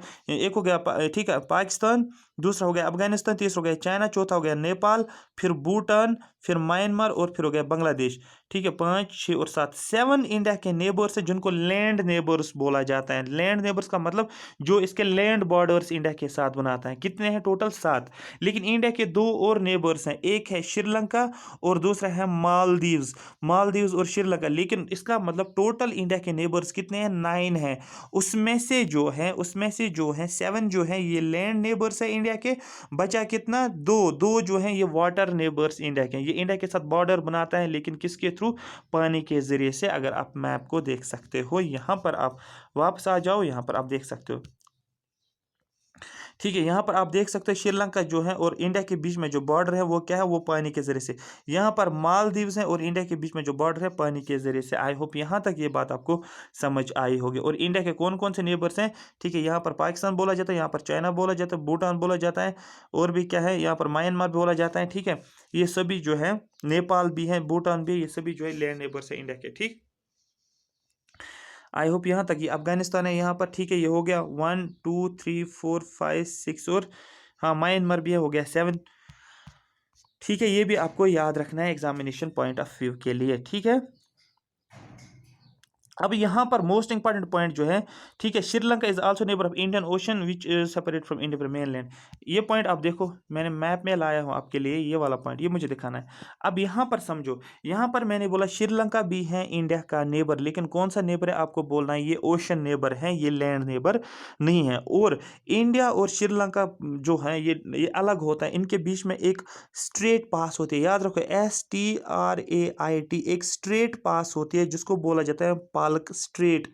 ठीक है पाकिस्तान, दूसरा हो गया अफगानिस्तान, तीसरा हो गया चाइना, चौथा हो गया नेपाल, फिर भूटान, फिर म्यांमार और फिर हो गया बांग्लादेश। ठीक है, 5 6 और 7 7 इंडिया के नेबर्स हैं जिनको लैंड नेबर्स बोला जाता है। लैंड नेबर्स का मतलब जो इसके लैंड बॉर्डर्स इंडिया के साथ बनाता है। कितने हैं टोटल 7। लेकिन इंडिया के 2 और नेबर्स हैं, एक है श्रीलंका और दूसरा है मालदीव्स और श्रीलंका। लेकिन इसका मतलब टोटल इंडिया के नेबर्स कितने हैं, 9 हैं। उसमें से जो है 7 जो है ये लैंड नेबर्स है इंडिया के, बचा कितना, 2 जो है ये वाटर नेबर्स इंडिया के। ये इंडिया के साथ बॉर्डर बनाता है, लेकिन किसके थ्रू, पानी के जरिए से। अगर आप मैप को देख सकते हो, यहाँ पर आप वापस आ जाओ, यहाँ पर आप देख सकते हो, ठीक है, यहाँ पर आप देख सकते हैं श्रीलंका जो है और इंडिया के बीच में जो बॉर्डर है वो क्या है, वो पानी के जरिए से। यहाँ पर मालदीव्स है और इंडिया के बीच में जो बॉर्डर है पानी के जरिए से। आई होप यहाँ तक ये बात आपको समझ आई होगी। और इंडिया के कौन कौन से नेबर्स हैं, ठीक है, यहाँ पर पाकिस्तान बोला जाता है, यहाँ पर चाइना बोला जाता है, भूटान बोला जाता है, और भी क्या है, यहाँ पर म्यांमार बोला जाता है। ठीक है, ये सभी जो है, नेपाल भी है, भूटान भी है, ये सभी जो है लैंड नेबर्स है इंडिया के। ठीक, आई होप यहाँ तक। ये अफगानिस्तान है यहाँ पर, ठीक है, ये हो गया 1 2 3 4 5 6 और हाँ म्यांमार भी है, हो गया 7। ठीक है, ये भी आपको याद रखना है एग्जामिनेशन पॉइंट ऑफ व्यू के लिए। ठीक है, अब यहाँ पर मोस्ट इंपॉर्टेंट पॉइंट जो है, ठीक है, Sri Lanka is also neighbour of Indian ocean which separate from India mainland. ये पॉइंट आप देखो, मैंने मैप में लाया हूँ आपके लिए, ये वाला पॉइंट ये मुझे दिखाना है। अब यहाँ पर समझो, यहाँ पर मैंने बोला श्रीलंका भी है इंडिया का नेबर, लेकिन कौन सा नेबर है आपको बोलना है, ये ओशन नेबर है, ये लैंड नेबर नहीं है। और इंडिया और श्रीलंका जो है ये अलग होता है, इनके बीच में एक स्ट्रेट पास होती है, याद रखो STRAIT, एक स्ट्रेट पास होती है जिसको बोला जाता है पालक स्ट्रेट।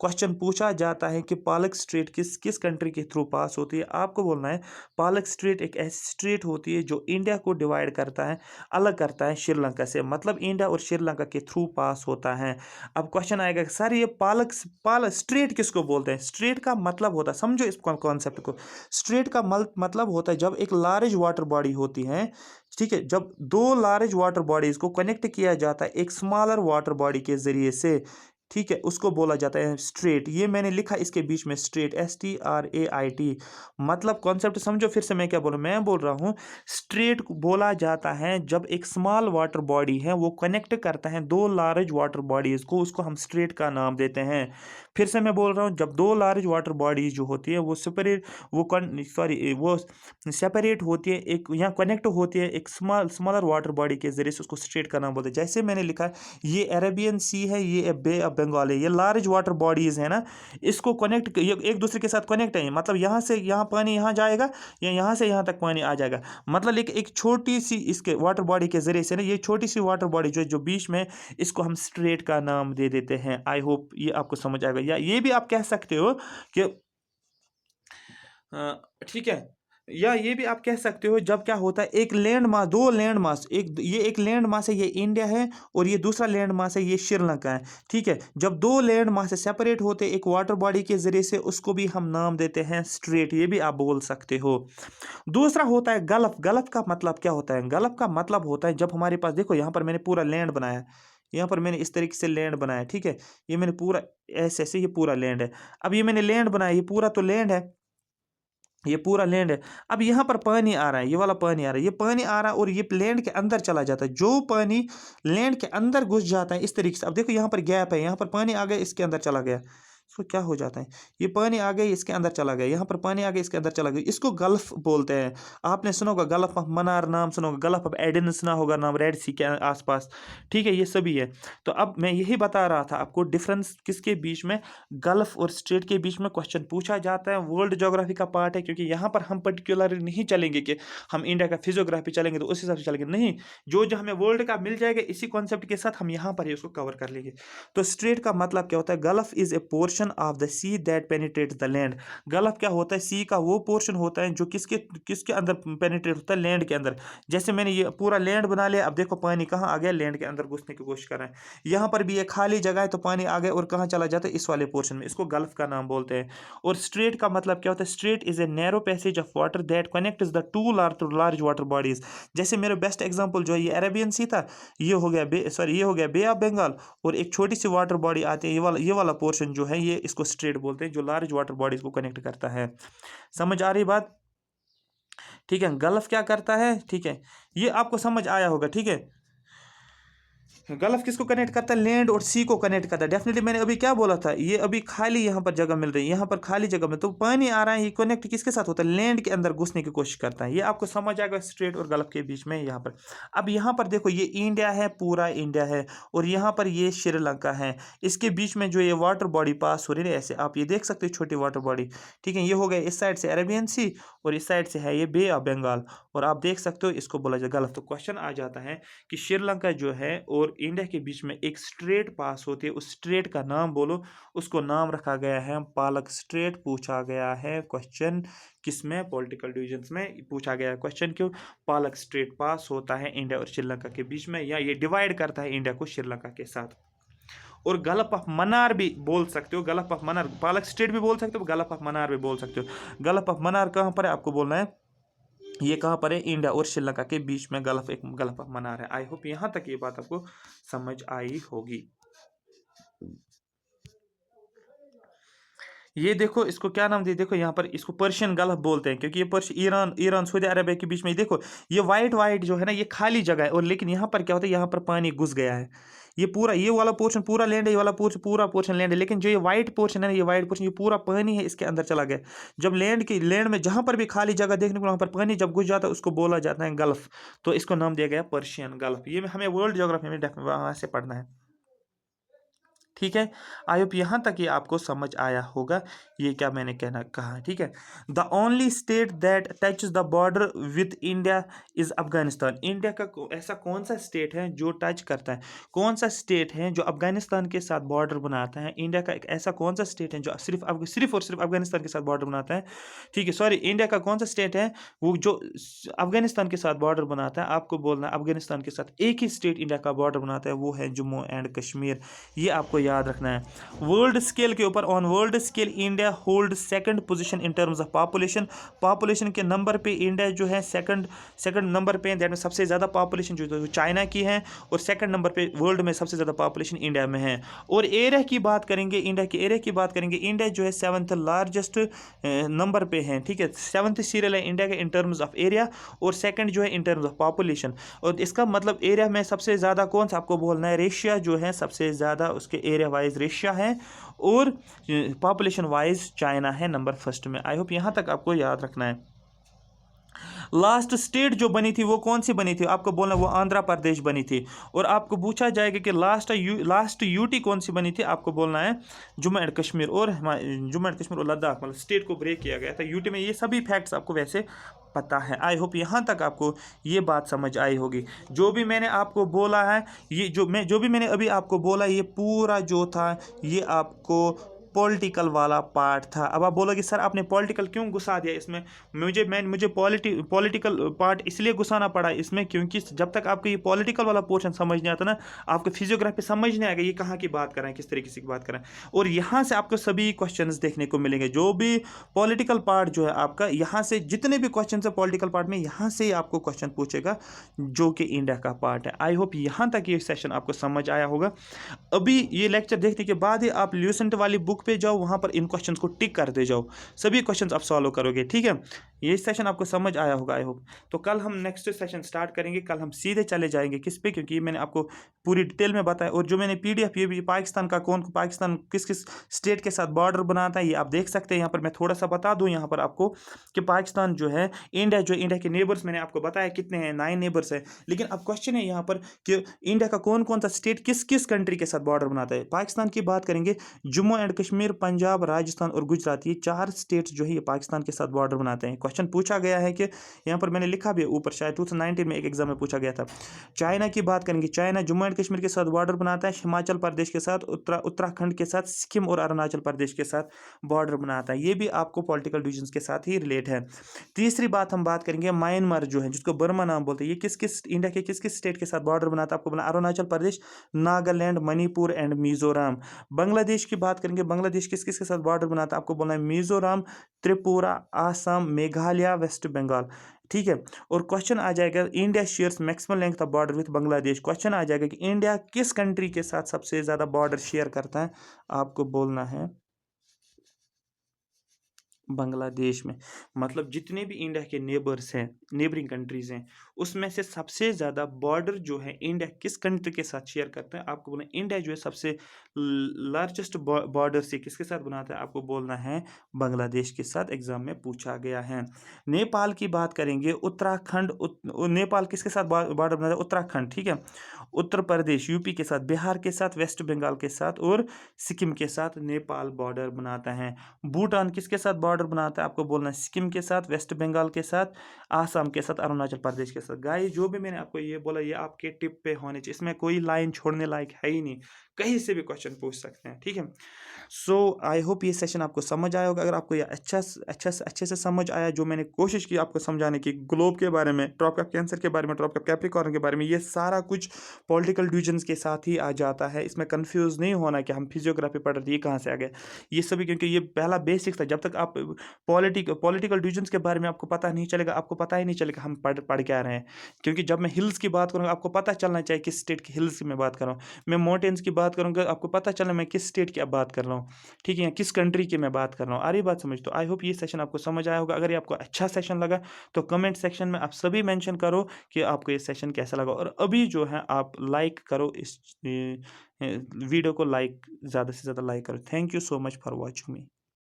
क्वेश्चन पूछा जाता है कि पालक स्ट्रेट किस किस कंट्री के थ्रू पास होती है, आपको बोलना है पालक स्ट्रेट एक ऐसी स्ट्रेट होती है जो इंडिया को डिवाइड करता है, अलग करता है श्रीलंका से, मतलब इंडिया और श्रीलंका के थ्रू पास होता है। अब क्वेश्चन आएगा सर ये पालक स्ट्रेट किसको बोलते हैं, स्ट्रेट का मतलब होता है, समझो इस कॉन्सेप्ट को, स्ट्रेट का मतलब होता है जब एक लार्ज वाटर बॉडी होती है, ठीक है, जब 2 लार्ज वाटर बॉडीज को कनेक्ट किया जाता है एक स्मॉलर वाटर बॉडी के जरिए से, ठीक है, उसको बोला जाता है स्ट्रेट। ये मैंने लिखा इसके बीच में स्ट्रेट, STRAIT। मतलब कॉन्सेप्ट समझो, फिर से मैं क्या बोल रहा हूँ, मैं बोल रहा हूँ स्ट्रेट बोला जाता है जब एक स्मॉल वाटर बॉडी है वो कनेक्ट करता है दो लार्ज वाटर बॉडीज को, उसको हम स्ट्रेट का नाम देते हैं। फिर से मैं बोल रहा हूँ, जब दो लार्ज वाटर बॉडीज जो होती है वो वो सेपरेट होती है, एक यहाँ कनेक्ट होती है एक स्मॉलर वाटर बॉडी के जरिए से, उसको स्ट्रेट का नाम बोलते हैं। जैसे मैंने लिखा है, ये अरेबियन सी है, ये बे ऑफ बंगाल है, ये लार्ज वाटर बॉडीज है ना, इसको कनेक्ट, ये एक दूसरे के साथ कनेक्ट है। मतलब यहाँ से यहाँ पानी यहाँ जाएगा या यहाँ से यहाँ तक पानी आ जाएगा। मतलब एक छोटी सी इसके वाटर बॉडी के जरिए से ना, ये छोटी सी वाटर बॉडी जो बीच में, इसको हम स्ट्रेट का नाम दे देते हैं। आई होप ये आपको समझ आएगा। या ये भी आप कह सकते हो कि ठीक है, या ये भी आप कह सकते हो जब क्या होता है, एक लैंड मास, दो लैंड मास, एक लैंड मास है, ये इंडिया है, और ये दूसरा लैंड मास है, ये श्रीलंका है। ठीक है, जब दो लैंड मास से सेपरेट होते एक वाटर बॉडी के जरिए से, उसको भी हम नाम देते हैं स्ट्रेट। ये भी आप बोल सकते हो। दूसरा होता है गल्फ। गल्फ का मतलब क्या होता है? गल्फ का मतलब होता है जब हमारे पास, देखो यहाँ पर मैंने पूरा लैंड बनाया है, यहाँ पर मैंने इस तरीके से लैंड बनाया, ठीक है, ये मैंने पूरा ऐसे ऐसे, ये पूरा लैंड है। अब ये मैंने लैंड बनाया, ये पूरा तो लैंड है, ये पूरा लैंड है। अब यहाँ पर पानी आ रहा है, ये वाला पानी आ रहा है, ये पानी आ रहा है और ये लैंड के अंदर चला जाता है। जो पानी लैंड के अंदर घुस जाता है इस तरीके से, अब देखो यहाँ पर गैप है, यहाँ पर पानी आ गया, इसके अंदर चला गया, इसको क्या हो जाता है, ये पानी आ गया, इसके अंदर चला गया, यहाँ पर पानी आ गया, इसके अंदर चला गया, इसको गल्फ बोलते हैं। आपने सुना होगा गल्फ ऑफ मन्नार, नाम सुना होगा, गल्फ ऑफ एडन सुना होगा नाम, रेड सी के आसपास। ठीक है, ये सभी है। तो अब मैं यही बता रहा था आपको डिफरेंस किसके बीच में, गल्फ और स्ट्रेट के बीच में क्वेश्चन पूछा जाता है। वर्ल्ड ज्योग्राफी का पार्ट है, क्योंकि यहाँ पर हम पर्टिकुलर नहीं चलेंगे कि हम इंडिया का फिजियोग्राफी चलेंगे तो उस हिसाब से चलेंगे, नहीं, जो हमें वर्ल्ड का मिल जाएगा इसी कॉन्सेप्ट के साथ हम यहाँ पर ही उसको कवर कर लेंगे। तो स्ट्रेट का मतलब क्या होता है? Gulf is a portion of the see that penetrates the land. Gulf क्या होता है? सी का वो पोर्शन होता है जो किसके किसके अंदर पेनिट्रेट होता है, लैंड के अंदर। जैसे मैंने ये पूरा लैंड बना लिया, अब देखो पानी कहाँ आ गया, लैंड के अंदर घुसने की कोशिश कर रहा है। यहाँ पर भी ये खाली जगह है तो पानी आ गया और कहाँ चला जाता है, इस वाले पोर्शन में, इसको गल्फ का नाम बोलते हैं। और स्ट्रेट का मतलब क्या होता है? Straight is a narrow passage of water that connects the two large water bodies. जैसे मेरा बेस्ट एग्जांपल जो है ये अरेबियन सी था, ये हो गया ये हो गया बे ऑफ बंगाल, और एक छोटी सी वाटर बॉडी आती है, ये वाला पोर्शन जो है, ये इसको स्ट्रेट बोलते हैं, जो लार्ज वाटर बॉडीज को कनेक्ट करता है। समझ आ रही बात? ठीक है, गल्फ क्या करता है? ठीक है, ये आपको समझ आया होगा। ठीक है, गल्फ किसको कनेक्ट करता है? लैंड और सी को कनेक्ट करता है। डेफिनेटली मैंने अभी क्या बोला था, ये अभी खाली यहाँ पर जगह मिल रही है, यहाँ पर खाली जगह में तो पानी आ रहा है, ये कनेक्ट किसके साथ होता है? लैंड के अंदर घुसने की कोशिश करता है। ये आपको समझ आएगा स्ट्रेट और गल्फ के बीच में यहाँ पर। अब यहाँ पर देखो, ये इंडिया है, पूरा इंडिया है, और यहाँ पर ये श्रीलंका है। इसके बीच में जो ये वाटर बॉडी पास हो रही है, ऐसे आप ये देख सकते हो, छोटी वाटर बॉडी। ठीक है, ये हो गया इस साइड से अरेबियन सी और इस साइड से है ये बे ऑफ बंगाल, और आप देख सकते हो इसको बोला जाए गल्फ। तो क्वेश्चन आ जाता है कि श्रीलंका जो है और इंडिया के बीच में एक स्ट्रेट पास होती है, उस स्ट्रेट का नाम बोलो। उसको नाम रखा गया है पालक स्ट्रेट। पूछा गया है क्वेश्चन किसमें? पॉलिटिकल डिविजन्स में पूछा गया क्वेश्चन, क्यों पालक स्ट्रेट पास होता है इंडिया और श्रीलंका के बीच में, या ये डिवाइड करता है इंडिया को श्रीलंका के साथ। और गल्फ ऑफ मन्नार भी बोल सकते हो, गल्फ ऑफ मन्नार, पालक स्ट्रेट भी बोल सकते हो, गल्फ ऑफ मन्नार भी बोल सकते हो। गल्फ ऑफ मन्नार कहाँ पर है आपको बोलना है, ये कहाँ पर है? इंडिया और श्रीलंका के बीच में गल्फ, एक गल्फ ऑफ मन्नार है। आई होप यहाँ तक ये बात आपको समझ आई होगी। ये देखो, इसको क्या नाम दिया? देखो यहाँ पर इसको पर्शियन गल्फ बोलते हैं, क्योंकि ये ईरान सऊदी अरबिया के बीच में, देखो ये वाइट जो है ना, ये खाली जगह है, और लेकिन यहाँ पर क्या होता है, यहाँ पर पानी घुस गया है। ये पूरा, ये वाला पोर्शन पूरा लैंड है, ये वाला पोर्शन पूरा पोर्शन लैंड है, लेकिन जो ये वाइट पोर्शन है ना, ये वाइट पोर्शन, ये पूरा पानी है, इसके अंदर चला गया। जब लैंड में जहाँ पर भी खाली जगह देखने को वहाँ पर पानी जब घुस जाता है, उसको बोला जाता है गल्फ। तो इसको नाम दिया गया पर्शियन गल्फ। ये हमें वर्ल्ड ज्योग्राफी में वहाँ से पढ़ना है। ठीक है, आई होप यहाँ तक ये आपको समझ आया होगा, ये क्या मैंने कहना कहा। ठीक है, the only state that touches the border with India is Afghanistan. India का ऐसा कौन सा स्टेट है जो टच करता है, कौन सा स्टेट है जो अफगानिस्तान के साथ बॉर्डर बनाता है? इंडिया का एक ऐसा कौन सा स्टेट है जो सिर्फ और सिर्फ अफगानिस्तान के साथ बॉर्डर बनाता है? ठीक है, सॉरी, इंडिया का कौन सा स्टेट है वो जो अफगानिस्तान के साथ बॉर्डर बनाता है? आपको बोलना है अफगानिस्तान के साथ एक ही स्टेट इंडिया का बॉर्डर बनाता है, वो है जम्मू एंड कश्मीर। ये आपको याद रखना है। वर्ल्ड स्केल के ऊपर, on world scale India hold second position in terms of population. Population के नंबर पे इंडिया जो है सेकंड नंबर पे, दैट में सबसे ज़्यादा पॉपुलेशन जो चाइना की है, और सेकंड नंबर पे वर्ल्ड में सबसे ज़्यादा पॉपुलेशन इंडिया में है। और एरिया की बात करेंगे, इंडिया के एरिया की बात करेंगे, इंडिया जो है 7th लार्जेस्ट नंबर पे है, ठीक है। 7th सीरियल है इंडिया के इन टर्म्स ऑफ एरिया, और सेकंड जो है इन टर्म्स ऑफ पॉपुलेशन। और इसका मतलब एरिया में सबसे ज़्यादा कौन सा आपको बोलना है, रशिया जो है सबसे ज़्यादा, उसके एरिया वाइज रशिया है, और पॉपुलेशन वाइज चाइना है नंबर फर्स्ट में। आई होप यहाँ तक आपको याद रखना है। लास्ट स्टेट जो बनी थी वो कौन सी बनी थी, आपको बोलना वो आंध्र प्रदेश बनी थी। और आपको पूछा जाएगा कि लास्ट यूटी कौन सी बनी थी, आपको बोलना है जम्मू एंड कश्मीर, और जम्मू एंड कश्मीर और लद्दाख, मतलब स्टेट को ब्रेक किया गया था यूटी में। ये सभी फैक्ट्स आपको वैसे पता है। आई होप यहाँ तक आपको ये बात समझ आई होगी। जो भी मैंने आपको बोला है, ये जो भी मैंने अभी आपको बोला, ये पूरा जो था ये आपको पॉलिटिकल वाला पार्ट था। अब आप बोलोगे सर आपने पॉलिटिकल क्यों घुसा दिया इसमें, मुझे पॉलिटिकल पार्ट इसलिए घुसाना पड़ा इसमें क्योंकि जब तक आपको ये पॉलिटिकल वाला पोर्शन समझ नहीं आता ना, आपको फिजियोग्राफी समझ नहीं आएगा ये कहाँ की बात कर रहे हैं, किस तरीके से की बात कर रहे हैं। और यहाँ से आपको सभी क्वेश्चंस देखने को मिलेंगे। जो भी पॉलिटिकल पार्ट जो है आपका, यहाँ से जितने भी क्वेश्चन है पॉलिटिकल पार्ट में, यहाँ से ही आपको क्वेश्चन पूछेगा जो कि इंडिया का पार्ट है। आई होप यहाँ तक ये सेशन आपको समझ आया होगा। अभी ये लेक्चर देखने के बाद ही आप ल्यूसेंट वाली बुक पे जाओ, वहां पर इन क्वेश्चंस को टिक कर दे जाओ, सभी क्वेश्चंस आप सॉल्व करोगे, ठीक है। ये सेशन आपको समझ आया होगा आई होप। तो कल हम नेक्स्ट सेशन स्टार्ट करेंगे, कल हम सीधे चले जाएंगे किस पे, क्योंकि मैंने आपको पूरी डिटेल में बताया। और जो मैंने पीडीएफ, ये भी पाकिस्तान का पाकिस्तान किस किस स्टेट के साथ बॉर्डर बनाता है, ये आप देख सकते हैं। यहाँ पर मैं थोड़ा सा बता दूँ यहाँ पर आपको कि पाकिस्तान जो है, इंडिया के नेबर्स मैंने आपको बताया कितने हैं, 9 नेबर्स है। लेकिन अब क्वेश्चन है यहाँ पर कि इंडिया का कौन कौन सा स्टेट किस किस कंट्री के साथ बॉर्डर बनाता है। पाकिस्तान की बात करेंगे, जम्मू एंड कश्मीर, पंजाब, राजस्थान और गुजरात, ये 4 स्टेट्स जो है ये पाकिस्तान के साथ बॉर्डर बनाते हैं। क्वेश्चन पूछा गया है कि यहाँ पर मैंने लिखा भी ऊपर, शायद 2019 में एक एग्जाम में पूछा गया था। चाइना की बात करेंगे, चाइना जम्मू एंड कश्मीर के साथ बॉर्डर बनाता है, हिमाचल प्रदेश के साथ, उत्तराखंड के साथ, सिक्किम और अरुणाचल प्रदेश के साथ बॉर्डर बनाता है। ये भी आपको पॉलिटिकल डिवीजन के साथ ही रिलेट है। तीसरी बात हम बात करेंगे, म्यांमार जो है, जिसको बर्मा नाम बोलते हैं, ये किस किस इंडिया के किस किस स्टेट के साथ बॉर्डर बनाता है, आपको बोला अरुणाचल प्रदेश, नागालैंड, मणिपुर एंड मिजोरम। बांग्लादेश की बात करेंगे, बांग्लादेश किस किस के साथ बॉर्डर बनाता है, आपको बोलना है मिजोरम, त्रिपुरा, आसाम, मेघालय, वेस्ट बंगाल, ठीक है। और क्वेश्चन आ जाएगा, India shares maximum length of border with Bangladesh. Question आ जाएगा कि इंडिया किस कंट्री के साथ सबसे ज्यादा बॉर्डर शेयर करता है, आपको बोलना है बांग्लादेश में। मतलब जितने भी इंडिया के नेबर्स हैं, नेबरिंग कंट्रीज हैं, उसमें से सबसे ज़्यादा बॉर्डर जो है इंडिया किस कंट्री के साथ शेयर करता है, आपको बोलना इंडिया जो है सबसे लार्जेस्ट बॉर्डर से किसके साथ बनाता है, आपको बोलना है बांग्लादेश के साथ। एग्जाम में पूछा गया है। नेपाल की बात करेंगे, उत्तराखंड, नेपाल किसके साथ बॉर्डर बनाता है, उत्तराखंड, ठीक है। उत्तर प्रदेश यूपी के साथ, बिहार के साथ, वेस्ट बंगाल के साथ और सिक्किम के साथ नेपाल बॉर्डर बनाता है। भूटान किसके साथ बॉर्डर बनाता है, आपको बोलना है सिक्किम के साथ, वेस्ट बंगाल के साथ, आसाम के साथ, अरुणाचल प्रदेश के साथ। गाइस जो भी मैंने आपको ये बोला, ये आपके टिप पे होने चाहिए, इसमें कोई लाइन छोड़ने लायक है ही नहीं, कहीं से भी क्वेश्चन पूछ सकते हैं, ठीक है। सो आई होप ये सेशन आपको समझ आया होगा। अगर आपको ये अच्छे से समझ आया, जो मैंने कोशिश की आपको समझाने की, ग्लोब के बारे में, ट्रॉप ऑफ कैंसर के बारे में, ट्रॉप ऑफ कैप्रिकॉर्न के बारे में, ये सारा कुछ पॉलिटिकल डिवीजन्स के साथ ही आ जाता है। इसमें कंफ्यूज नहीं होना कि हम फिजियोग्राफी पढ़ रहे थे, ये कहाँ से आ गया, ये सभी, क्योंकि ये पहला बेसिक्स था। जब तक आप पॉलिटिकल डिवीजन्स के बारे में आपको पता नहीं चलेगा, आपको पता ही नहीं चलेगा हम पढ़ के आ रहे हैं। क्योंकि जब मैं हिल्स की बात करूँगा, आपको पता चलना चाहिए किस स्टेट की हिल्स की मैं बात कर रहा हूँ। मैं माउंटेन्स की बात करूँगा, आपको पता चलना मैं किस स्टेट की अब बात कर रहा हूँ, ठीक है, किस कंट्री की मैं बात कर रहा हूँ। आ रही बात समझ? तो आई होप ये सेशन आपको समझ आया होगा। अगर ये आपको अच्छा सेशन लगा तो कमेंट सेक्शन में आप सभी मेंशन करो कि आपको ये सेशन कैसा लगा। और अभी जो है आप लाइक करो, इस वीडियो को लाइक, ज़्यादा से ज़्यादा लाइक करो। Thank you so much for watching me.